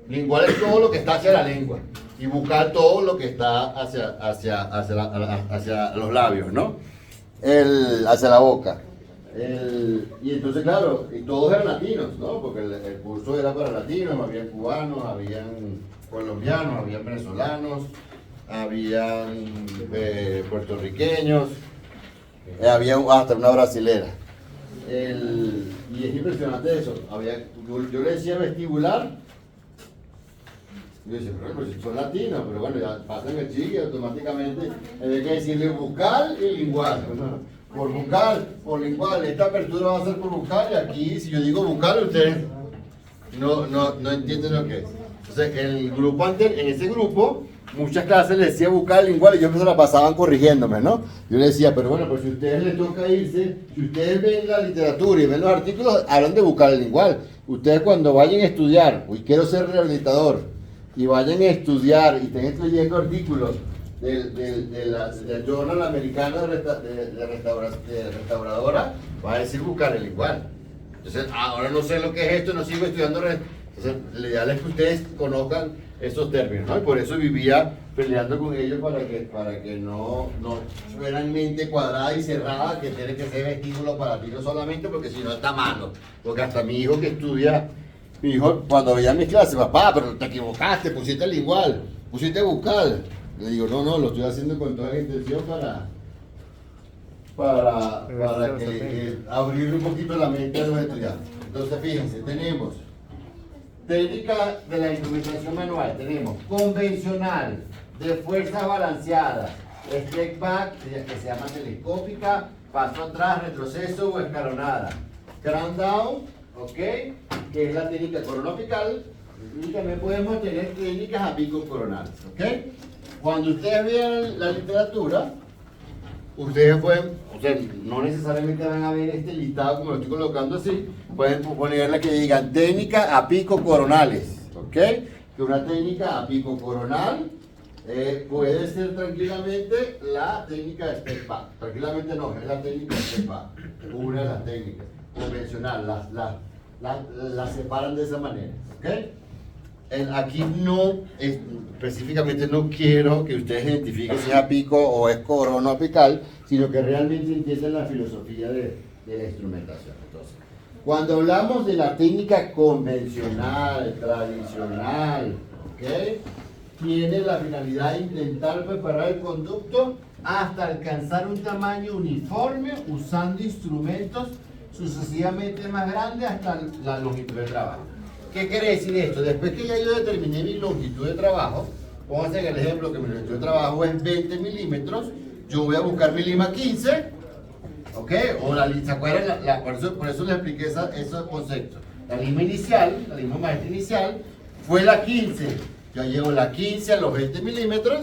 A: lingual es todo lo que está hacia la lengua, y bucal todo lo que está hacia los labios, ¿no? Hacia la boca. Y entonces, claro, y todos eran latinos, ¿no? Porque el curso era para latinos, habían cubanos, habían colombianos, habían venezolanos, habían puertorriqueños, había hasta una brasilera. Y es impresionante eso. Yo le decía vestibular. Yo decía, pero si son latinos, pero bueno, ya pasan el chique automáticamente. Hay que decirle bucal y lingual. Por bucal, por lingual. Esta apertura va a ser por bucal, y aquí, si yo digo bucal, ustedes no entienden lo que es. Entonces, en ese grupo, muchas clases les decía bucal, lingual, y ellos se la pasaban corrigiéndome, ¿no? Yo les decía, pero bueno, pues si a ustedes les toca irse, si ustedes ven la literatura y ven los artículos, hablan de bucal y lingual. Ustedes cuando vayan a estudiar, hoy quiero ser rehabilitador, y vayan a estudiar y estén leyendo artículos del Journal Americano de Restauradora, va a decir bucal y lingual. Entonces, ahora no sé lo que es esto, no sigo estudiando. Entonces, lo ideal es que ustedes conozcan esos términos, ¿no? Y por eso vivía peleando con ellos para que no fueran mente cuadrada y cerrada, que tiene que ser vestíbulo palatino solamente, porque si no está malo. Porque hasta mi hijo que estudia, mi hijo cuando veía mis clases, papá, pero te equivocaste, pusiste lingual, pusiste bucal. Le digo, no, lo estoy haciendo con toda la intención para abrir un poquito la mente de los estudiantes. Entonces, fíjense, tenemos técnica de la instrumentación manual, tenemos convencional, de fuerza balanceada, step back, que se llama telescópica, paso atrás, retroceso o escalonada, crank down, ¿ok? Que es la técnica coronopical, y también podemos tener técnicas a picos coronales, ¿ok? Cuando ustedes vean la literatura, ustedes pueden, o sea, no necesariamente van a ver este listado como lo estoy colocando así, pueden ponerle que digan técnica a pico coronales, ¿ok? Que una técnica a pico coronal puede ser tranquilamente la técnica de step back. Tranquilamente no, es la técnica de step back, una de las técnicas convencional, las separan de esa manera, ¿ok? Aquí no, específicamente no quiero que ustedes identifiquen si es a pico o es corono apical, sino que realmente entiendan la filosofía de la instrumentación. Entonces, cuando hablamos de la técnica convencional, tradicional, ¿ok? Tiene la finalidad de intentar preparar el conducto hasta alcanzar un tamaño uniforme usando instrumentos sucesivamente más grandes hasta la longitud de trabajo. ¿Qué quiere decir esto? Después que ya yo determiné mi longitud de trabajo, vamos a hacer el ejemplo que mi longitud de trabajo es 20 milímetros, yo voy a buscar mi lima 15, ¿ok? O ¿se acuerdan? Por eso les expliqué esos conceptos. La lima inicial, la lima maestra inicial, fue la 15. Yo llevo la 15 a los 20 milímetros,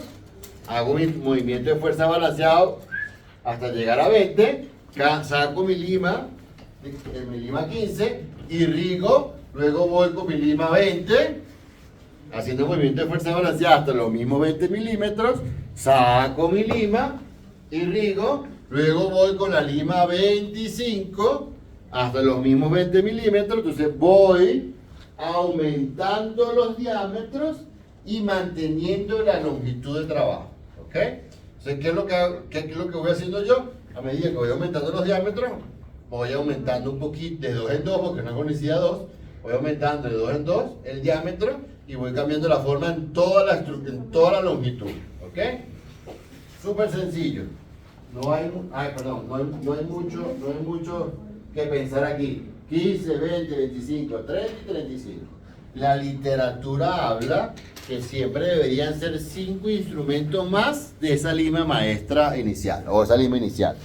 A: hago mi movimiento de fuerza balanceado hasta llegar a 20, saco mi lima 15, irrigo. Luego voy con mi lima 20, haciendo movimiento de fuerza balanceada hasta los mismos 20 milímetros, saco mi lima, irrigo, luego voy con la lima 25 hasta los mismos 20 milímetros, entonces voy aumentando los diámetros y manteniendo la longitud de trabajo, ¿ok? Entonces, ¿qué es lo que voy haciendo yo? A medida que voy aumentando los diámetros, voy aumentando un poquito de 2 en 2, porque no es necesidad 2, voy aumentando de 2 en 2 el diámetro y voy cambiando la forma en toda la longitud, ¿ok? Súper sencillo. No hay mucho que pensar aquí. 15, 20, 25, 30 y 35. La literatura habla que siempre deberían ser 5 instrumentos más de esa lima maestra inicial, o esa lima inicial.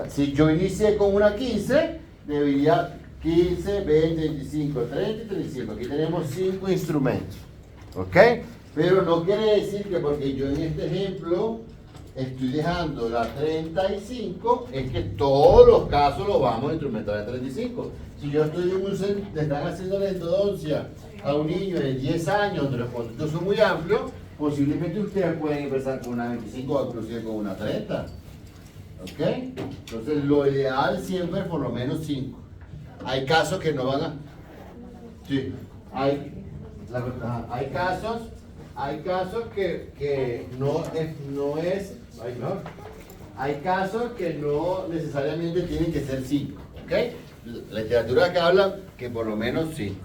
A: Si yo inicié con una 15, debería 15, 20, 25, 30 y 35. Aquí tenemos 5 instrumentos, ¿ok? Pero no quiere decir que porque yo en este ejemplo estoy dejando la 35, es que todos los casos los vamos a instrumentar en 35. Si yo estoy en un centro, le están haciendo la endodoncia a un niño de 10 años, donde los conductos son muy amplios, posiblemente ustedes pueden empezar con una 25 o inclusive con una 30. ¿Ok? Entonces lo ideal siempre es por lo menos 5. Hay casos que no van a... Sí, hay casos que hay casos que no necesariamente tienen que ser 5, ¿ok? La literatura acá habla que por lo menos 5.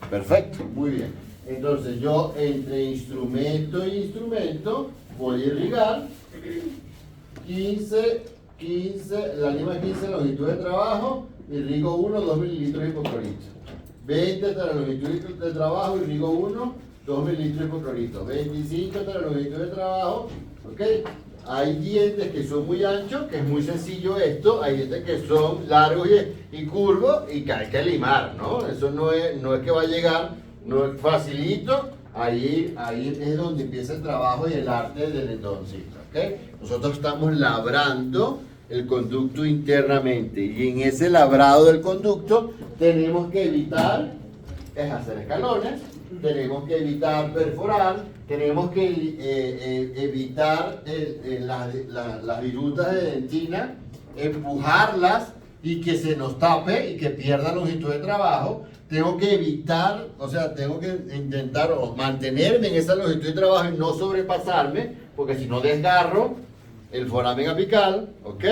A: Perfecto, muy bien. Entonces yo entre instrumento e instrumento voy a irrigar 15, la lima 15 longitud de trabajo, irrigo 1, 2 mililitros de hipoclorito. 20 hasta la longitud de trabajo, irrigo 1, 2 mililitros de hipoclorito. 25 hasta la longitud de trabajo, ¿ok? Hay dientes que son muy anchos, que es muy sencillo esto. Hay dientes que son largos y curvos y que hay que limar, ¿no? Eso no es que va a llegar, no es facilito. Ahí es donde empieza el trabajo y el arte del endodoncista, ¿ok? Nosotros estamos labrando el conducto internamente y en ese labrado del conducto tenemos que evitar hacer escalones, tenemos que evitar perforar, tenemos que evitar las virutas de dentina, empujarlas y que se nos tape y que pierda longitud de trabajo. Tengo que evitar, o sea, tengo que intentar mantenerme en esa longitud de trabajo y no sobrepasarme, porque si no desgarro el foramen apical, ¿ok?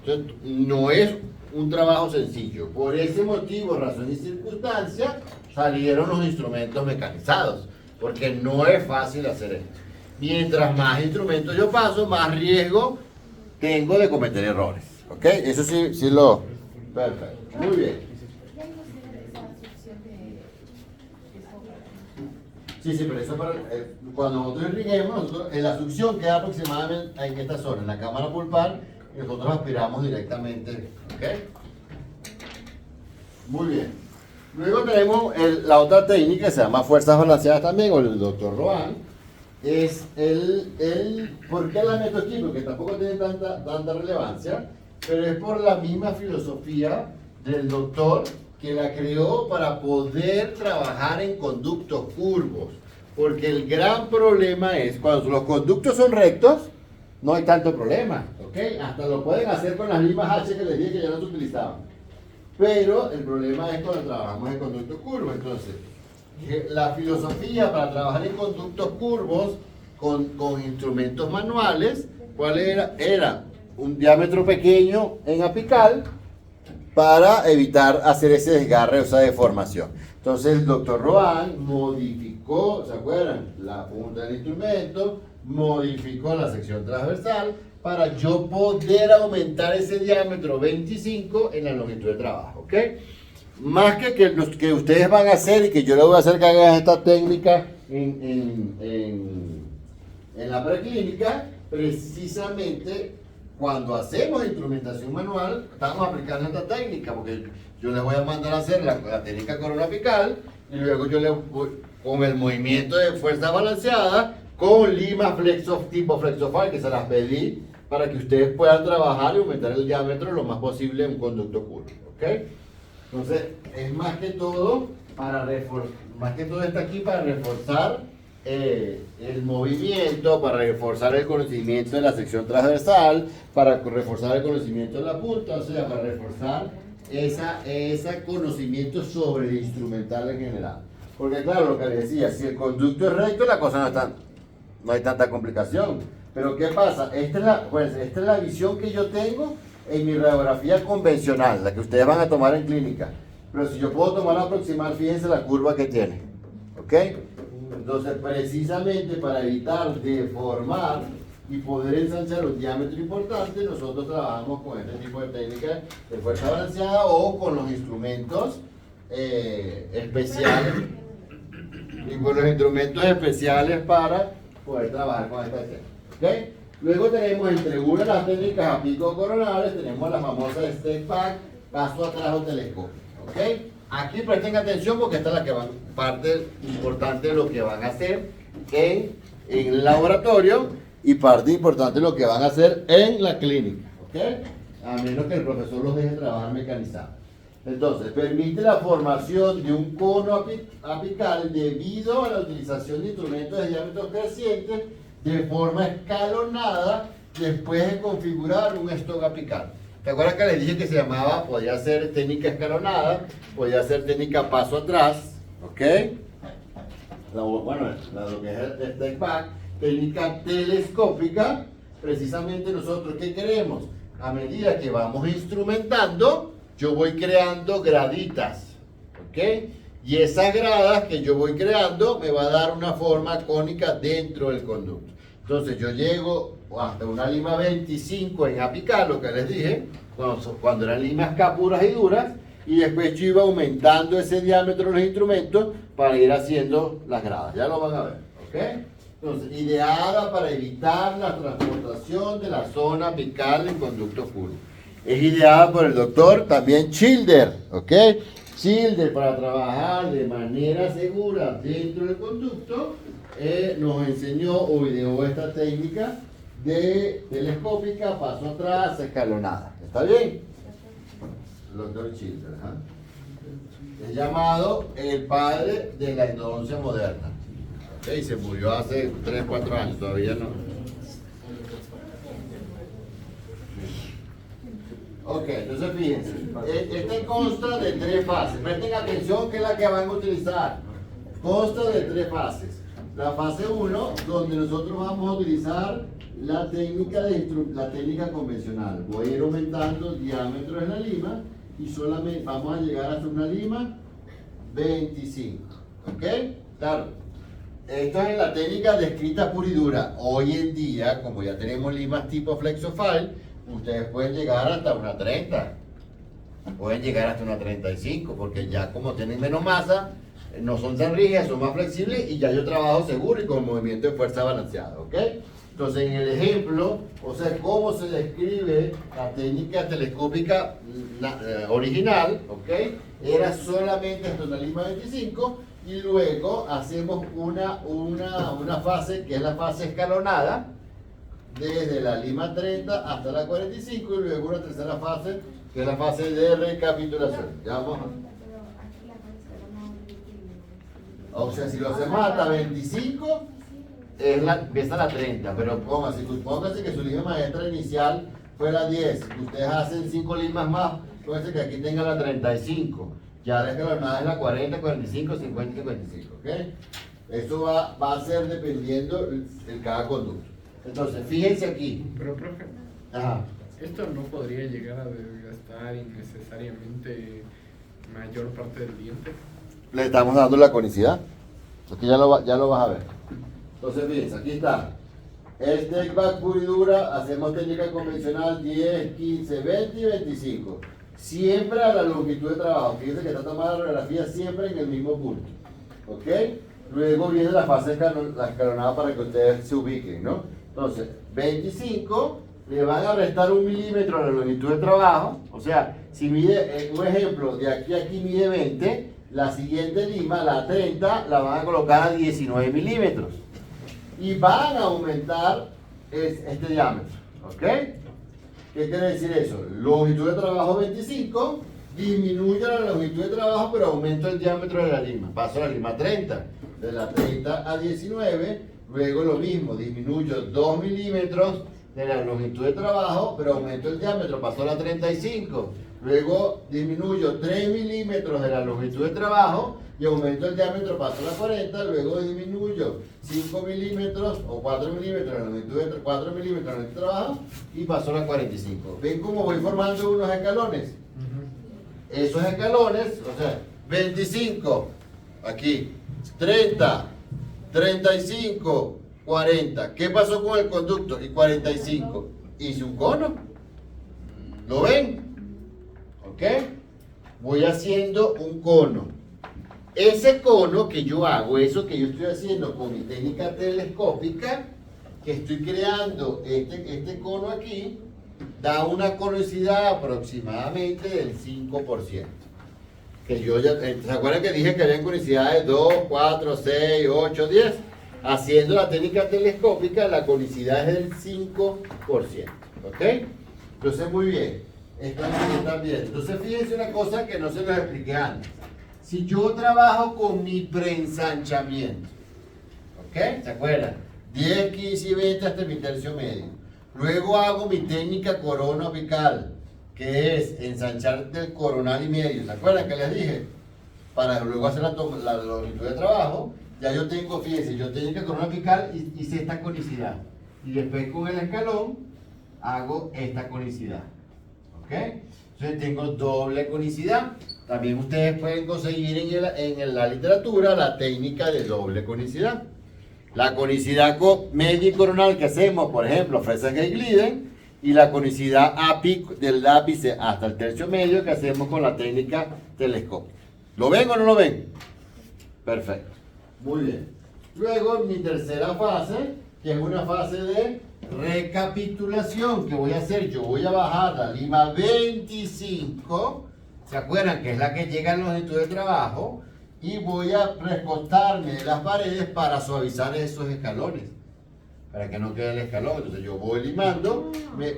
A: Entonces, no es un trabajo sencillo. Por ese motivo, razón y circunstancia, salieron los instrumentos mecanizados, porque no es fácil hacer esto. Mientras más instrumentos yo paso, más riesgo tengo de cometer errores, ¿ok? Eso sí lo... Perfecto, muy bien. Sí, pero eso para, cuando nosotros irriguemos, la succión queda aproximadamente en esta zona, en la cámara pulpar, y nosotros aspiramos directamente, ¿ok? Muy bien. Luego tenemos la otra técnica que se llama fuerzas balanceadas también, o el doctor Rohan. Es ¿por qué la meto aquí? Porque tampoco tiene tanta relevancia, pero es por la misma filosofía del doctor que la creó para poder trabajar en conductos curvos. Porque el gran problema es, cuando los conductos son rectos, no hay tanto problema, ¿ok? Hasta lo pueden hacer con las limas H que les dije que ya no se utilizaban. Pero el problema es cuando trabajamos en conductos curvos. Entonces, la filosofía para trabajar en conductos curvos con instrumentos manuales, ¿cuál era? Era un diámetro pequeño en apical, para evitar hacer ese desgarre o esa deformación. Entonces el doctor Rohan modificó, ¿se acuerdan? La punta del instrumento, modificó la sección transversal para yo poder aumentar ese diámetro 25 en la longitud de trabajo, ¿ok? Más que ustedes van a hacer y que yo les voy a hacer que hagan esta técnica en la preclínica, precisamente cuando hacemos instrumentación manual, estamos aplicando esta técnica, porque yo les voy a mandar a hacer la técnica corona apical, y luego yo les voy, con el movimiento de fuerza balanceada, con limas tipo flexofile, que se las pedí, para que ustedes puedan trabajar y aumentar el diámetro lo más posible en un conducto curvo, ¿ok? Entonces, es más que todo está aquí para reforzar el movimiento, para reforzar el conocimiento de la sección transversal, para reforzar el conocimiento de la punta, o sea, para reforzar ese conocimiento sobre el instrumental en general. Porque claro, lo que les decía, si el conducto es recto, la cosa no hay tanta complicación. Pero ¿qué pasa? Esta es la visión que yo tengo en mi radiografía convencional, la que ustedes van a tomar en clínica. Pero si yo puedo tomar la proximal, fíjense la curva que tiene. ¿Ok? Entonces, precisamente para evitar deformar y poder ensanchar un diámetro importante, nosotros trabajamos con este tipo de técnicas de fuerza balanceada o con los instrumentos especiales. Y con los instrumentos especiales para poder trabajar con esta técnica. ¿Okay? Luego tenemos entre una de las técnicas a pico coronales, tenemos la famosa step back, paso atrás o telescopio. ¿Okay? Aquí presten atención porque esta es la que parte importante de lo que van a hacer en el laboratorio y parte importante de lo que van a hacer en la clínica. ¿Okay? A menos que el profesor los deje trabajar mecanizado. Entonces, permite la formación de un cono apical debido a la utilización de instrumentos de diámetro creciente de forma escalonada después de configurar un stock apical. ¿Te acuerdas que les dije que se llamaba, podía ser técnica escalonada, podía ser técnica paso atrás, ¿ok? Lo que es el step back, técnica telescópica, precisamente nosotros, ¿qué queremos? A medida que vamos instrumentando, yo voy creando graditas, ¿ok? Y esas gradas que yo voy creando me va a dar una forma cónica dentro del conducto. Entonces yo llego hasta una lima 25 en apical, lo que les dije, cuando eran limas puras y duras, y después yo iba aumentando ese diámetro de los instrumentos para ir haciendo las gradas. Ya lo van a ver, ¿ok? Entonces, ideada para evitar la transportación de la zona apical en conducto puro. Es ideada por el doctor también Childer, ¿ok? Childer, para trabajar de manera segura dentro del conducto, nos enseñó o ideó esta técnica de telescópica, paso atrás, escalonada. ¿Está bien? El doctor Childer, ¿eh? Es llamado el padre de la endodoncia moderna. ¿Ok? Se murió hace 3, 4 años, todavía no. Ok, entonces fíjense, este consta de 3 fases. Presten atención que es la que van a utilizar. Consta de 3 fases. La fase 1, donde nosotros vamos a utilizar la técnica convencional. Voy a ir aumentando diámetros en la lima y solamente vamos a llegar hasta una lima 25. ¿Ok? Claro. Esto es la técnica descrita pura y dura. Hoy en día, como ya tenemos limas tipo flexofile, ustedes pueden llegar hasta una 30, pueden llegar hasta una 35, porque ya como tienen menos masa, no son tan rígidas, son más flexibles y ya yo trabajo seguro y con movimiento de fuerza balanceado, ¿ok? Entonces en el ejemplo, o sea, cómo se describe la técnica telescópica original, ¿ok? Era solamente hasta una lima 25 y luego hacemos una fase que es la fase escalonada, desde la lima 30 hasta la 45 y luego una tercera fase que es la fase de recapitulación. Ya vamos o sea, si lo hacemos hasta 25 empieza la 30, pero póngase que su lima maestra inicial fue la 10, ustedes hacen 5 limas más, puede ser que aquí tenga la 35, ya la escalonada es la 40, 45, 50 y 55, ¿ok? Eso va a ser dependiendo de cada conducto. Entonces, fíjense aquí.
E: Pero, profe, esto no podría llegar a desgastar innecesariamente mayor parte del diente.
A: Le estamos dando la conicidad. Aquí ya lo vas a ver. Entonces, fíjense, aquí está. El take back pura y dura, hacemos técnica convencional 10, 15, 20 y 25. Siempre a la longitud de trabajo. Fíjense que está tomada la radiografía siempre en el mismo punto. ¿Ok? Luego viene la fase la escalonada para que ustedes se ubiquen, ¿no? Entonces, 25, le van a restar 1 milímetro a la longitud de trabajo. O sea, si mide, un ejemplo, de aquí a aquí mide 20, la siguiente lima, la 30, la van a colocar a 19 milímetros. Y van a aumentar este diámetro. ¿Ok? ¿Qué quiere decir eso? Longitud de trabajo 25, disminuyo la longitud de trabajo, pero aumento el diámetro de la lima. Paso a la lima 30, de la 30 a 19, luego lo mismo, disminuyo 2 milímetros de la longitud de trabajo, pero aumento el diámetro, paso a la 35. Luego disminuyo 3 milímetros de la longitud de trabajo y aumento el diámetro, paso a la 40. Luego disminuyo 5 milímetros o 4 milímetros de la longitud de 4 milímetros de la longitud de trabajo y paso a la 45. ¿Ven cómo voy formando unos escalones? Esos escalones, o sea, 25, aquí, 30, 35, 40. ¿Qué pasó con el conducto? Y 45. Hice un cono. ¿Lo ven? ¿Ok? Voy haciendo un cono. Ese cono que yo hago, eso que yo estoy haciendo con mi técnica telescópica, que estoy creando este cono aquí, da una conicidad aproximadamente del 5%. Que yo ya, ¿se acuerdan que dije que había conicidades 2, 4, 6, 8, 10? Haciendo la técnica telescópica, la conicidad es del 5%. ¿Ok? Entonces, muy bien. Están bien. Entonces, fíjense una cosa que no se los expliqué antes. Si yo trabajo con mi preensanchamiento, ¿ok? ¿Se acuerdan? 10, 15 y 20 hasta mi tercio medio. Luego hago mi técnica corona apical, que es ensanchar del coronal y medio. ¿Se acuerdan que les dije? Para luego hacer la longitud de trabajo. Ya yo tengo, fíjense, yo técnica corona apical y hice esta conicidad. Y después con el escalón hago esta conicidad. ¿Ok? Entonces tengo doble conicidad. También ustedes pueden conseguir en la literatura la técnica de doble conicidad. La conicidad media y coronal que hacemos, por ejemplo, Fessenheim y Glidden, y la conicidad del ápice hasta el tercio medio que hacemos con la técnica telescópica. ¿Lo ven o no lo ven? Perfecto. Muy bien. Luego mi tercera fase, que es una fase de recapitulación que voy a hacer. Yo voy a bajar la lima 25, ¿se acuerdan? Que es la que llega a la longitud de trabajo. Y voy a recostarme de las paredes para suavizar esos escalones, para que no quede el escalón. Entonces yo voy limando, me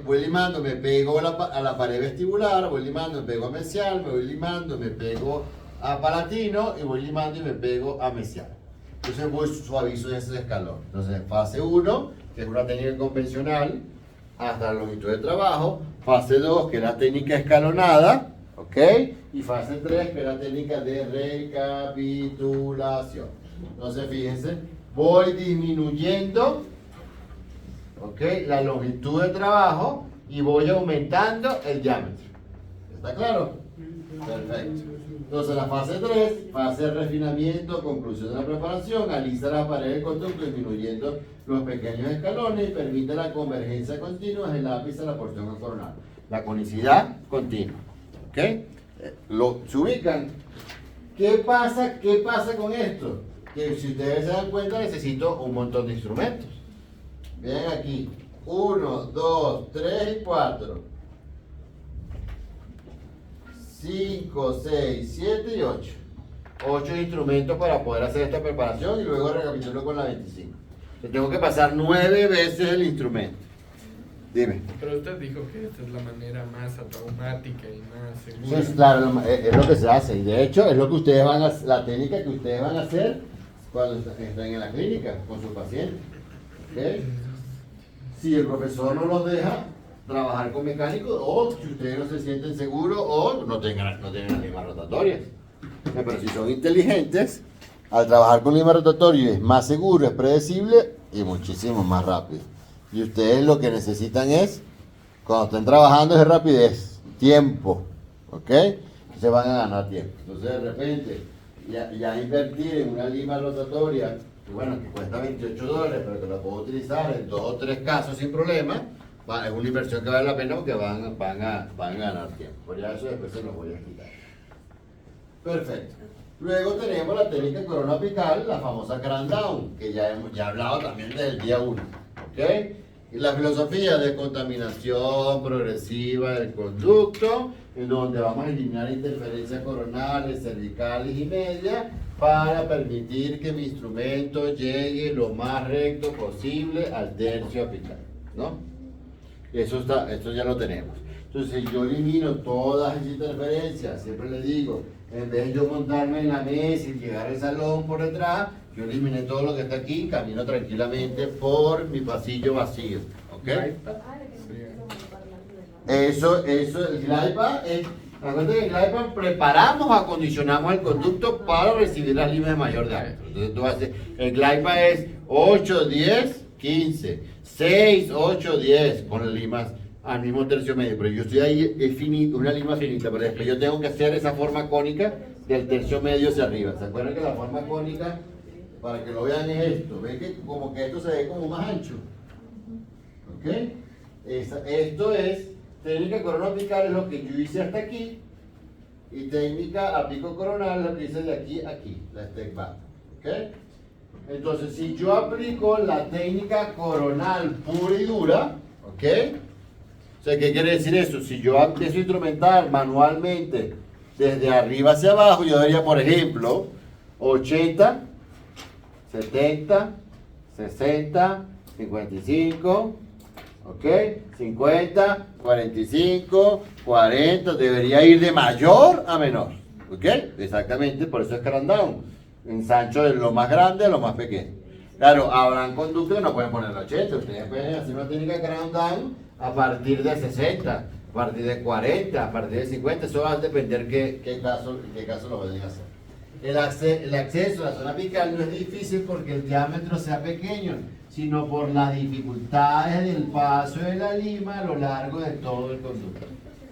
A: pego a la pared vestibular, voy limando, me pego a mesial, me voy limando, me pego a palatino y voy limando y me pego a mesial. Entonces voy suavizo ese escalón. Entonces fase 1, que es una técnica convencional, hasta la longitud de trabajo. Fase 2, que es la técnica escalonada. ¿Ok? Y fase 3, que es la técnica de recapitulación. Entonces, fíjense, voy disminuyendo, ¿ok?, la longitud de trabajo y voy aumentando el diámetro. ¿Está claro? Perfecto. Entonces, la fase 3, fase de refinamiento, conclusión de la preparación, alisa la pared del conducto disminuyendo los pequeños escalones y permite la convergencia continua del ápice a la porción coronal. La conicidad continua. ¿Ok? Se ubican. ¿Qué pasa con esto? Que si ustedes se dan cuenta necesito un montón de instrumentos. Vean aquí. 1, 2, 3 y 4. 5, 6, 7 y 8. 8 instrumentos para poder hacer esta preparación y luego recapitulo con la 25. Entonces tengo que pasar 9 veces el instrumento. Dime.
E: Pero usted dijo que esta es la manera más atraumática y más segura.
A: Sí, claro, es lo que se hace. Y de hecho, es lo que ustedes van a, la técnica que ustedes van a hacer cuando estén en la clínica con sus pacientes. ¿Okay? Si el profesor no los deja trabajar con mecánicos, o si ustedes no se sienten seguros, o no tengan las limas rotatorias. Pero si son inteligentes, al trabajar con lima rotatoria es más seguro, es predecible y muchísimo más rápido. Y ustedes lo que necesitan es, cuando estén trabajando, es rapidez, tiempo, ¿ok? Se van a ganar tiempo. Entonces, de repente, ya invertir en una lima rotatoria, que bueno, que cuesta $28, pero que la puedo utilizar en 2 o 3 casos sin problema, es una inversión que vale la pena porque van a ganar tiempo. Por ya eso después se los voy a explicar. Perfecto. Luego tenemos la técnica corona apical, la famosa cram down, que ya he hablado también desde el día 1. ¿Ok? Y la filosofía de contaminación progresiva del conducto, en donde vamos a eliminar interferencias coronales, cervicales y medias para permitir que mi instrumento llegue lo más recto posible al tercio apical, ¿no? Esto ya lo tenemos. Entonces yo elimino todas esas interferencias, siempre le digo, en vez de yo montarme en la mesa y llegar al salón por detrás, yo eliminé todo lo que está aquí y camino tranquilamente por mi pasillo vacío. ¿Ok? Eso, el glidepad es, acuérdate que el glidepad preparamos, acondicionamos el conducto para recibir las limas de mayor diámetro. Entonces tú haces, el glidepad es 8, 10, 15, 6, 8, 10 con las limas al mismo tercio medio, pero yo estoy ahí, es finito, una lima finita, pero después yo tengo que hacer esa forma cónica del tercio medio hacia arriba. ¿Se acuerdan que la forma cónica, para que lo vean, es esto? ¿Ven que como que esto se ve como más ancho? ¿Ok? Esto es técnica corona apical, es lo que yo hice hasta aquí, y técnica a pico coronal es lo que hice de aquí a aquí, la step back. ¿Ok? Entonces, si yo aplico la técnica coronal pura y dura, ¿ok? O sea, ¿qué quiere decir eso? Si yo empiezo a instrumentar manualmente desde arriba hacia abajo, yo daría, por ejemplo, 80, 70, 60, 55, ¿ok? 50, 45, 40, debería ir de mayor a menor, ¿ok? Exactamente, por eso es crown down, ensancho de lo más grande a lo más pequeño. Claro, habrán conductos que no pueden poner 80, ustedes pueden hacer una técnica crown down a partir de 60, a partir de 40, a partir de 50, eso va a depender qué caso lo vayan a hacer. El acceso a la zona apical no es difícil porque el diámetro sea pequeño, sino por las dificultades del paso de la lima a lo largo de todo el conducto.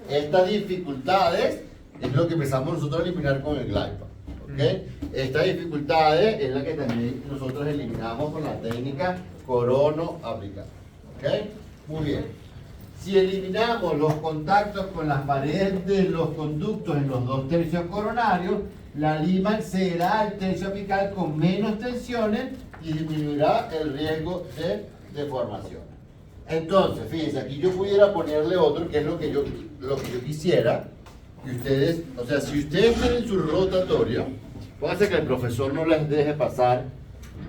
A: Estas dificultades es lo que empezamos nosotros a eliminar con el glidepad. ¿Okay? Estas dificultades es la que también nosotros eliminamos con la técnica corono apical. ¿Okay? Muy bien. Si eliminamos los contactos con las paredes de los conductos en los dos tercios coronarios, la lima accederá al tercio apical con menos tensiones y disminuirá el riesgo de deformación. Entonces, fíjense, aquí yo pudiera ponerle otro, que es lo que yo quisiera, que ustedes, o sea, si ustedes tienen su rotatorio, puede ser que el profesor no les deje pasar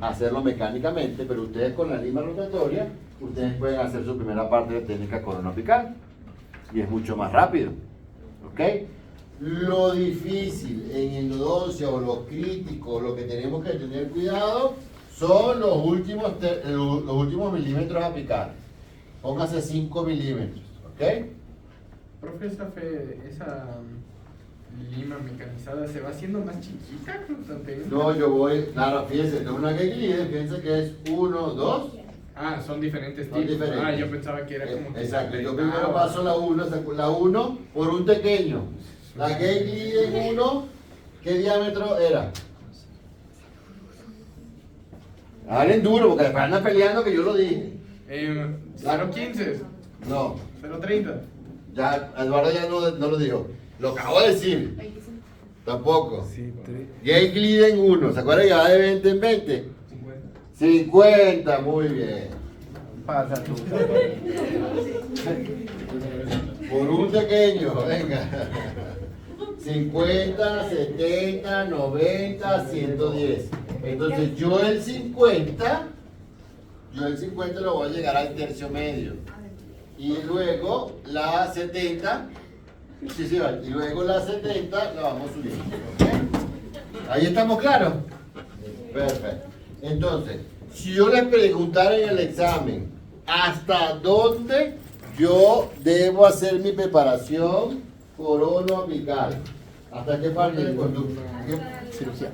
A: a hacerlo mecánicamente, pero ustedes con la lima rotatoria, ustedes pueden hacer su primera parte de técnica corona apical y es mucho más rápido. ¿Ok? Lo difícil en endodoncia o lo crítico, lo que tenemos que tener cuidado son los últimos milímetros apicales. Póngase 5 milímetros. ¿Ok?
E: Profe, esa lima mecanizada se va haciendo más chiquita.
A: No, yo voy, claro, fíjense, tengo una que fíjense que es 1, 2.
E: Ah, son diferentes
A: Son
E: tipos.
A: diferentes.
E: Ah, yo pensaba que era como que
A: exacto,
E: se
A: yo
E: apretaba.
A: primero paso la 1 por un pequeño. La Gate Glide 1, ¿qué diámetro era? Hablen duro porque después andan peleando que yo lo dije.
E: 0.15,
A: No,
E: 0.30.
A: ya, Eduardo ya no lo dijo. Lo acabo de decir.
C: 25.
A: Tampoco.
E: Sí,
A: Gate Glide 1, ¿se acuerdan que va de 20 en 20? 50, muy bien.
B: Pasa tú.
A: Por un pequeño, venga. 50, 70, 90, 110. Entonces yo el 50 lo voy a llegar al tercio medio. Y luego la 70, sí, y luego la 70 la vamos subiendo. ¿Ok? Ahí estamos claros. Perfecto. Entonces, si yo les preguntara en el examen, ¿hasta dónde yo debo hacer mi preparación corono apical? ¿Hasta qué parte del conducto?
B: Cirugía.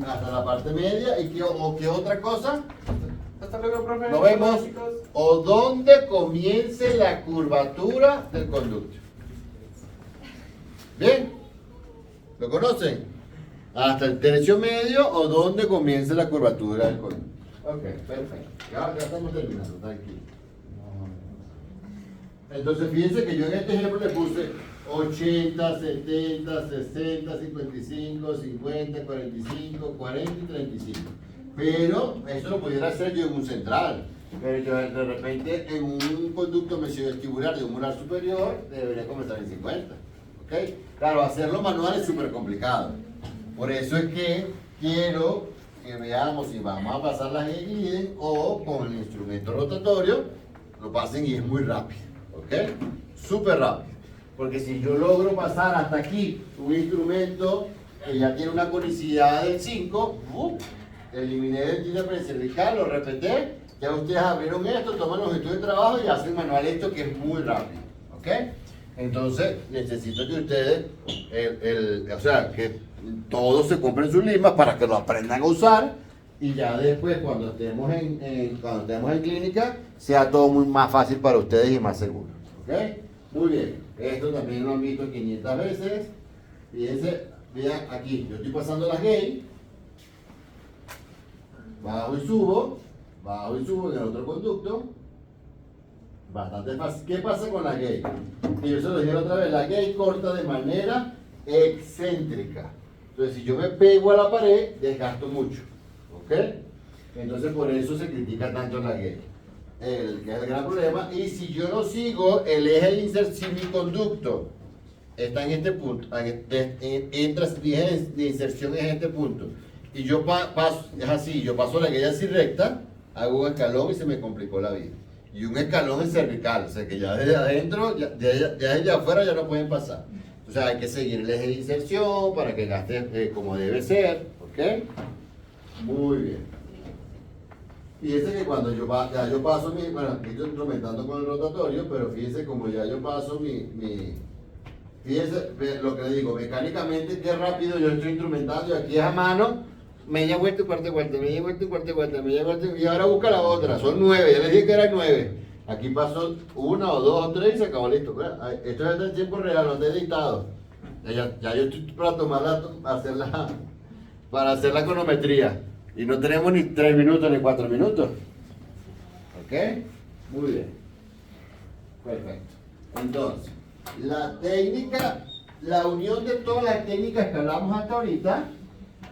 A: Hasta la parte media. ¿Y qué otra cosa?
D: Hasta luego, profe.
A: Nos vemos.
D: Chicos.
A: ¿O dónde comience la curvatura del conducto? ¿Bien? ¿Lo conocen? Hasta el tercio medio o dónde comienza la curvatura del conducto. Ok, perfecto. Ya estamos terminando, tranquilo. Entonces fíjense que yo en este ejemplo le puse 80, 70, 60, 55, 50, 45, 40 y 35. Pero eso lo pudiera hacer yo en un central. Pero yo de repente en un conducto mesiovestibular de un molar superior debería comenzar en 50. ¿Ok? Claro, hacerlo manual es súper complicado. Por eso es que quiero que veamos si vamos a pasar las Glide o con el instrumento rotatorio lo pasen y es muy rápido. ¿Ok? súper rápido. Porque si yo logro pasar hasta aquí un instrumento que ya tiene una conicidad del 5, eliminé el tímpano cervical, lo repeté, ya ustedes abrieron esto, toman los estudios de trabajo y hacen manual esto que es muy rápido, ¿ok? Entonces necesito que ustedes, o sea, que todos se compren sus limas para que lo aprendan a usar y ya después cuando estemos en clínica sea todo muy más fácil para ustedes y más seguro, ¿ok? Muy bien, esto también lo han visto 500 veces. Fíjense, vean aquí, yo estoy pasando las gay, bajo y subo en el otro conducto, bastante fácil. ¿Qué pasa con la gay? Y yo se lo dije otra vez, la gay corta de manera excéntrica. Entonces, si yo me pego a la pared, desgasto mucho, ¿ok? Entonces, por eso se critica tanto la gay, que es el gran problema. Y si yo no sigo el eje de inserción, si mi conducto está en este punto, entra el eje de inserción en este punto, y yo paso, es así, yo paso la gay así recta, hago un escalón y se me complicó la vida. Y un escalón en cervical, o sea que ya desde adentro, ya desde afuera ya no pueden pasar. O sea, hay que seguir el eje de inserción para que gaste como debe ser, ¿ok? Muy bien. Fíjense que cuando yo paso bueno, aquí estoy instrumentando con el rotatorio, pero fíjense como ya yo paso fíjense lo que le digo, mecánicamente qué rápido yo estoy instrumentando y aquí es a mano, media vuelta y cuarta vuelta, media vuelta y cuarta vuelta, media vuelta y ahora busca la otra, son 9, ya les dije que eran 9. Aquí pasó 1 o 2 o 3 y se acabó listo. Esto es en tiempo real, no está editado. Ya yo estoy para hacer la cronometría. Y no tenemos ni 3 minutos ni 4 minutos. ¿Ok? Muy bien. Perfecto. Entonces, la técnica, la unión de todas las técnicas que hablamos hasta ahorita,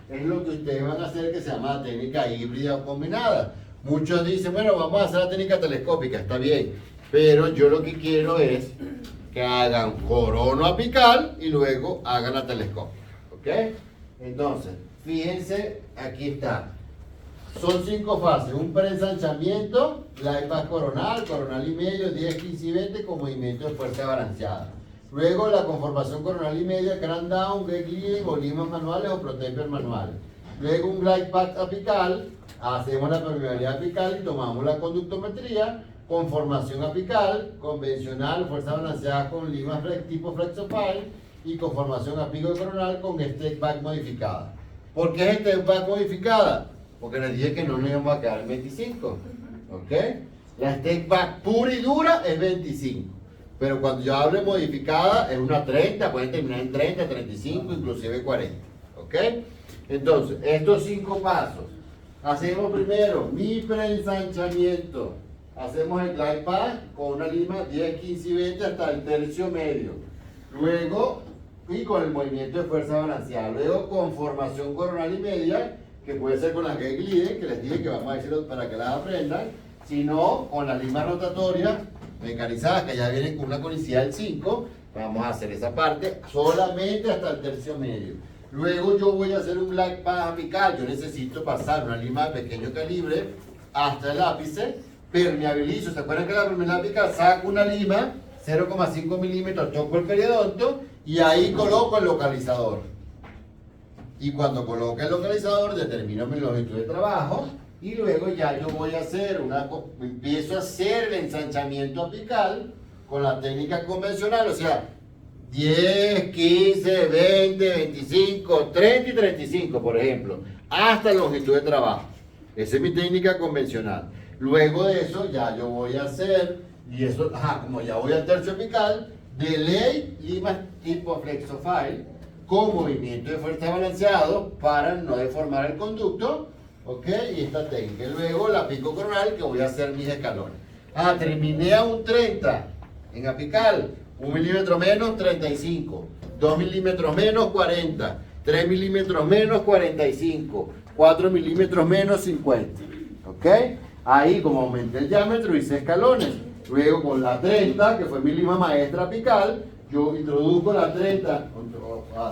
A: es lo que ustedes van a hacer que se llama técnica híbrida o combinada. Muchos dicen, bueno, vamos a hacer la técnica telescópica, está bien, pero yo lo que quiero es que hagan corono apical y luego hagan la telescópica, ¿ok? Entonces, fíjense, aquí está. Son 5 fases, un preensanchamiento, bypass coronal, coronal y medio, 10, 15 y 20 con movimiento de fuerza balanceada. Luego la conformación coronal y media, cran down, gate leading, o limas manuales o protempers manuales. Luego un glide path apical, hacemos la permeabilidad apical y tomamos la conductometría, conformación apical, convencional, fuerza balanceada con limas tipo flexofile y conformación apico coronal con step back modificada. ¿Por qué es step back modificada? Porque les dije que no nos íbamos a quedar en 25, ¿ok? La step back pura y dura es 25. Pero cuando yo hable modificada es una 30, pueden terminar en 30, 35, inclusive 40. ¿Ok? Entonces, estos 5 pasos. Hacemos primero mi preensanchamiento. Hacemos el glide path con una lima 10, 15 y 20 hasta el tercio medio. Luego, y con el movimiento de fuerza balanceada. Luego, conformación coronal y media, que puede ser con las gate glide, que les dije que vamos a decirlo para que las aprendan. Si no, con las limas rotatorias mecanizadas que ya vienen con una conicidad del 5, vamos a hacer esa parte solamente hasta el tercio medio. Luego yo voy a hacer un glide path apical, yo necesito pasar una lima de pequeño calibre hasta el ápice, permeabilizo, ¿se acuerdan que la permeabilidad apical? Saco una lima, 0,5 milímetros, toco el periodonto y ahí coloco el localizador. Y cuando coloque el localizador determino mi longitud de trabajo. Y luego ya yo voy a hacer empiezo a hacer el ensanchamiento apical con la técnica convencional, o sea, 10, 15, 20, 25, 30 y 35, por ejemplo, hasta longitud de trabajo. Esa es mi técnica convencional. Luego de eso ya yo voy a hacer, y eso, como ya voy al tercio apical, de ley limas tipo flexofile con movimiento de fuerza balanceado para no deformar el conducto. ¿Ok? Y esta técnica. Y luego la pico coronal que voy a hacer mis escalones. Terminé a un 30 en apical. 1 milímetro menos, 35. 2 milímetros menos, 40. 3 milímetros menos, 45. 4 milímetros menos, 50. ¿Ok? Ahí como aumenté el diámetro hice escalones. Luego con la 30, que fue mi lima maestra apical, yo introduzco la 30,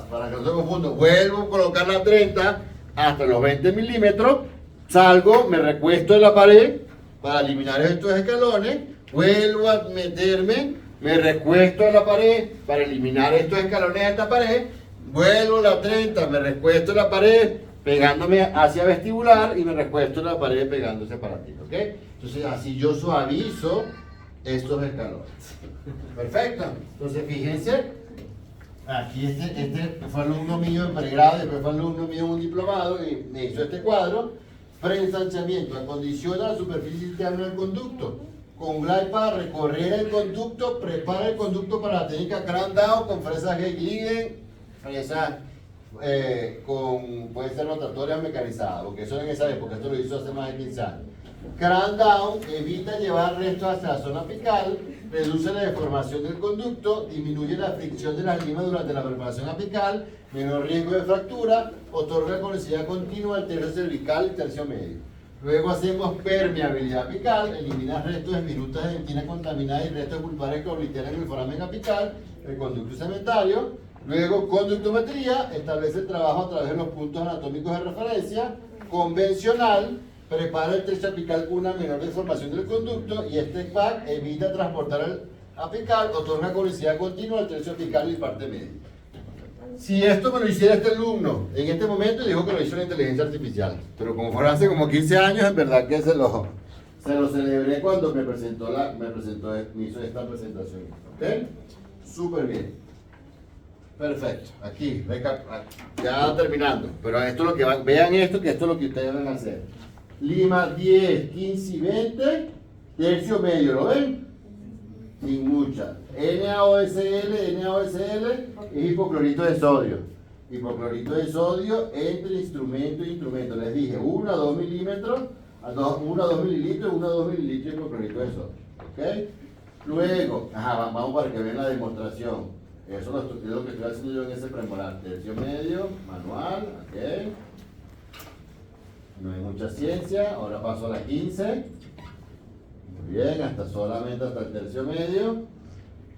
A: para que no se confunda, vuelvo a colocar la 30 hasta los 20 milímetros, salgo, me recuesto en la pared para eliminar estos escalones, vuelvo a meterme me recuesto a la pared para eliminar estos escalones de esta pared, vuelvo a la 30, me recuesto a la pared pegándome hacia vestibular y me recuesto a la pared pegándose para ti, ¿ok? Entonces así yo suavizo estos escalones. Perfecto. Entonces fíjense, aquí este fue alumno mío en pregrado, después fue alumno mío en un diplomado y me hizo este cuadro. Preensanchamiento, acondiciona la superficie interna del conducto. Con glide para recorrer el conducto, prepara el conducto para la técnica cram down con fresas G-Gliden, fresas puede ser rotatoria o mecanizada, porque eso en esa época, esto lo hizo hace más de 15 años. Cram down evita llevar restos hacia la zona apical, reduce la deformación del conducto, disminuye la fricción de las limas durante la preparación apical, menor riesgo de fractura, otorga conectividad continua al tercio cervical y tercio medio. Luego hacemos permeabilidad apical, elimina restos de virutas de dentina contaminada y restos pulpares que obliteran el foramen apical, el conducto cementario. Luego conductometría, establece el trabajo a través de los puntos anatómicos de referencia. Convencional, prepara el tercio apical con una menor deformación del conducto y este back evita transportar el apical, otorga conectividad continua al tercio apical y parte media. Si esto me lo hiciera este alumno en este momento, dijo que lo hizo la inteligencia artificial, pero como fue hace como 15 años, en verdad que se lo celebré cuando me hizo esta presentación. ¿Ok? Súper bien. Perfecto. Aquí, ya terminando. Pero esto es lo que vean esto, que esto es lo que ustedes van a hacer. Lima 10, 15 y 20, tercio medio, ¿lo ven? Sin mucha. NaOSL es hipoclorito de sodio. Hipoclorito de sodio entre instrumento e instrumento. Les dije 1 a 2 milímetros, 1 a 2 mililitros, 1 a 2 mililitros de hipoclorito de sodio. ¿Ok? Luego, vamos para que vean la demostración. Eso es lo que estoy haciendo yo en ese premolar. Tercio medio, manual, ¿ok? No hay mucha ciencia. Ahora paso a la 15. Muy bien, solamente hasta el tercio medio.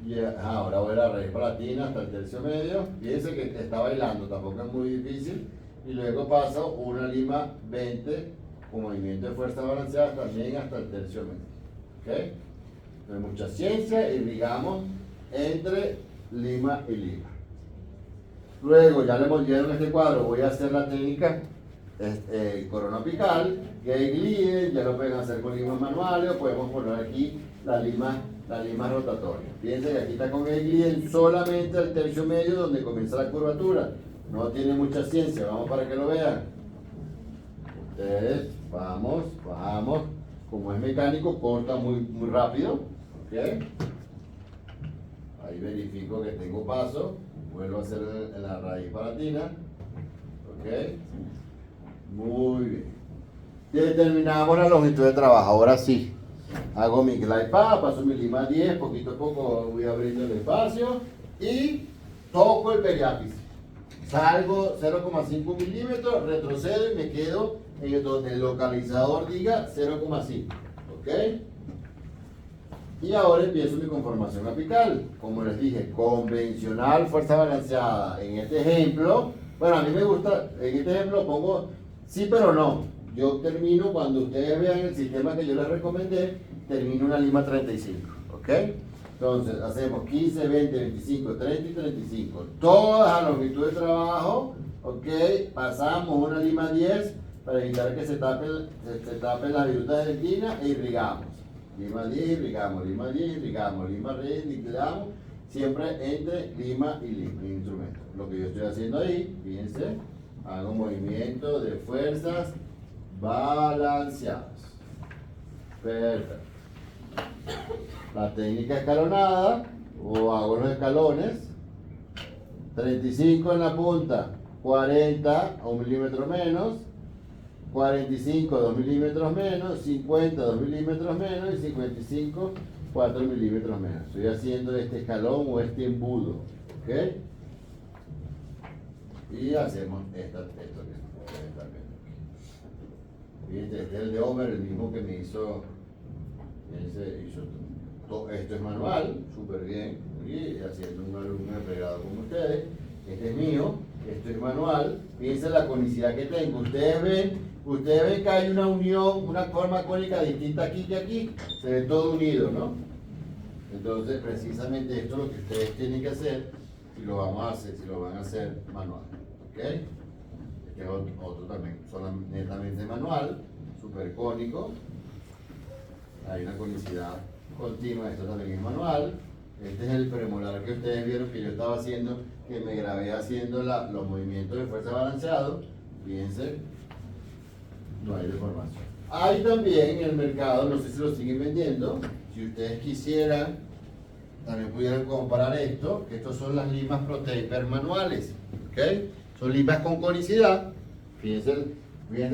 A: Y ahora voy a la raíz palatina hasta el tercio medio. Fíjense que está bailando, tampoco es muy difícil. Y luego paso una lima 20 con movimiento de fuerza balanceada también hasta el tercio medio. ¿Ok? No hay mucha ciencia, irrigamos entre lima y lima. Luego, ya le hemos visto en este cuadro, voy a hacer la técnica corona apical, G-Glide, ya lo pueden hacer con limas manuales, o podemos poner aquí la lima rotatoria. Fíjense que aquí está con G-Glide solamente al tercio medio donde comienza la curvatura. No tiene mucha ciencia, vamos para que lo vean. Ustedes, vamos, como es mecánico, corta muy rápido. ¿Ok? Ahí verifico que tengo paso, vuelvo a hacer en la raíz palatina. ¿Ok? Muy bien. Determinamos la longitud de trabajo. Ahora sí, hago mi glide path, paso mi lima 10, poquito a poco voy abriendo el espacio y toco el periápice. Salgo 0,5 milímetros, retrocedo y me quedo en donde el localizador diga 0,5. ¿Ok? Y ahora empiezo mi conformación apical. Como les dije, convencional, fuerza balanceada. En este ejemplo, bueno, a mí me gusta, en este ejemplo pongo sí pero no. Yo termino, cuando ustedes vean el sistema que yo les recomendé, termino una lima 35. ¿Ok? Entonces, hacemos 15, 20, 25, 30 y 35. Todas a longitud de trabajo. ¿Ok? Pasamos una lima 10 para evitar que se tapen las virutas de dentina e irrigamos. Lima 10, irrigamos, lima 10, irrigamos, lima 10, liquidamos, siempre entre lima y lima, el instrumento. Lo que yo estoy haciendo ahí, fíjense, hago movimiento de fuerzas balanceadas. Perfecto. La técnica escalonada, o hago los escalones, 35 en la punta, 40 a 1 milímetro menos, 45, 2 milímetros menos, 50, 2 milímetros menos y 55, 4 milímetros menos. Estoy haciendo este escalón o este embudo. ¿Ok? Y hacemos esto que ustedes están viendo. Fíjense, este es el de Homer, el mismo que me hizo. Esto es manual, súper bien. Y haciendo un alumno de pregrado como ustedes. Este es mío, esto es manual. Fíjense la conicidad que tengo. Ustedes ven que hay una unión, una forma cónica distinta aquí que aquí. Se ve todo unido, ¿no? Entonces, precisamente esto es lo que ustedes tienen que hacer si lo vamos a hacer, si lo van a hacer manual. ¿Ok? Este es otro también, netamente manual, super cónico. Hay una conicidad continua, esto también es manual. Este es el premolar que ustedes vieron que yo estaba haciendo, que me grabé haciendo los movimientos de fuerza balanceados. Fíjense, no hay deformación. Hay también en el mercado, no sé si lo siguen vendiendo, si ustedes quisieran, también pudieran comparar esto, que estos son las limas ProTaper manuales, ¿ok? Son limas con conicidad, fíjense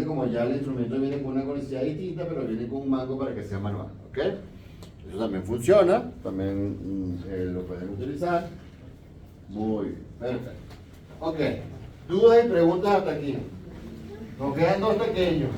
A: como ya el instrumento viene con una conicidad distinta, pero viene con un mango para que sea manual, ¿ok? Eso también funciona, también lo pueden utilizar. Muy bien, perfecto. Ok, dudas y preguntas hasta aquí. Nos quedan dos pequeños.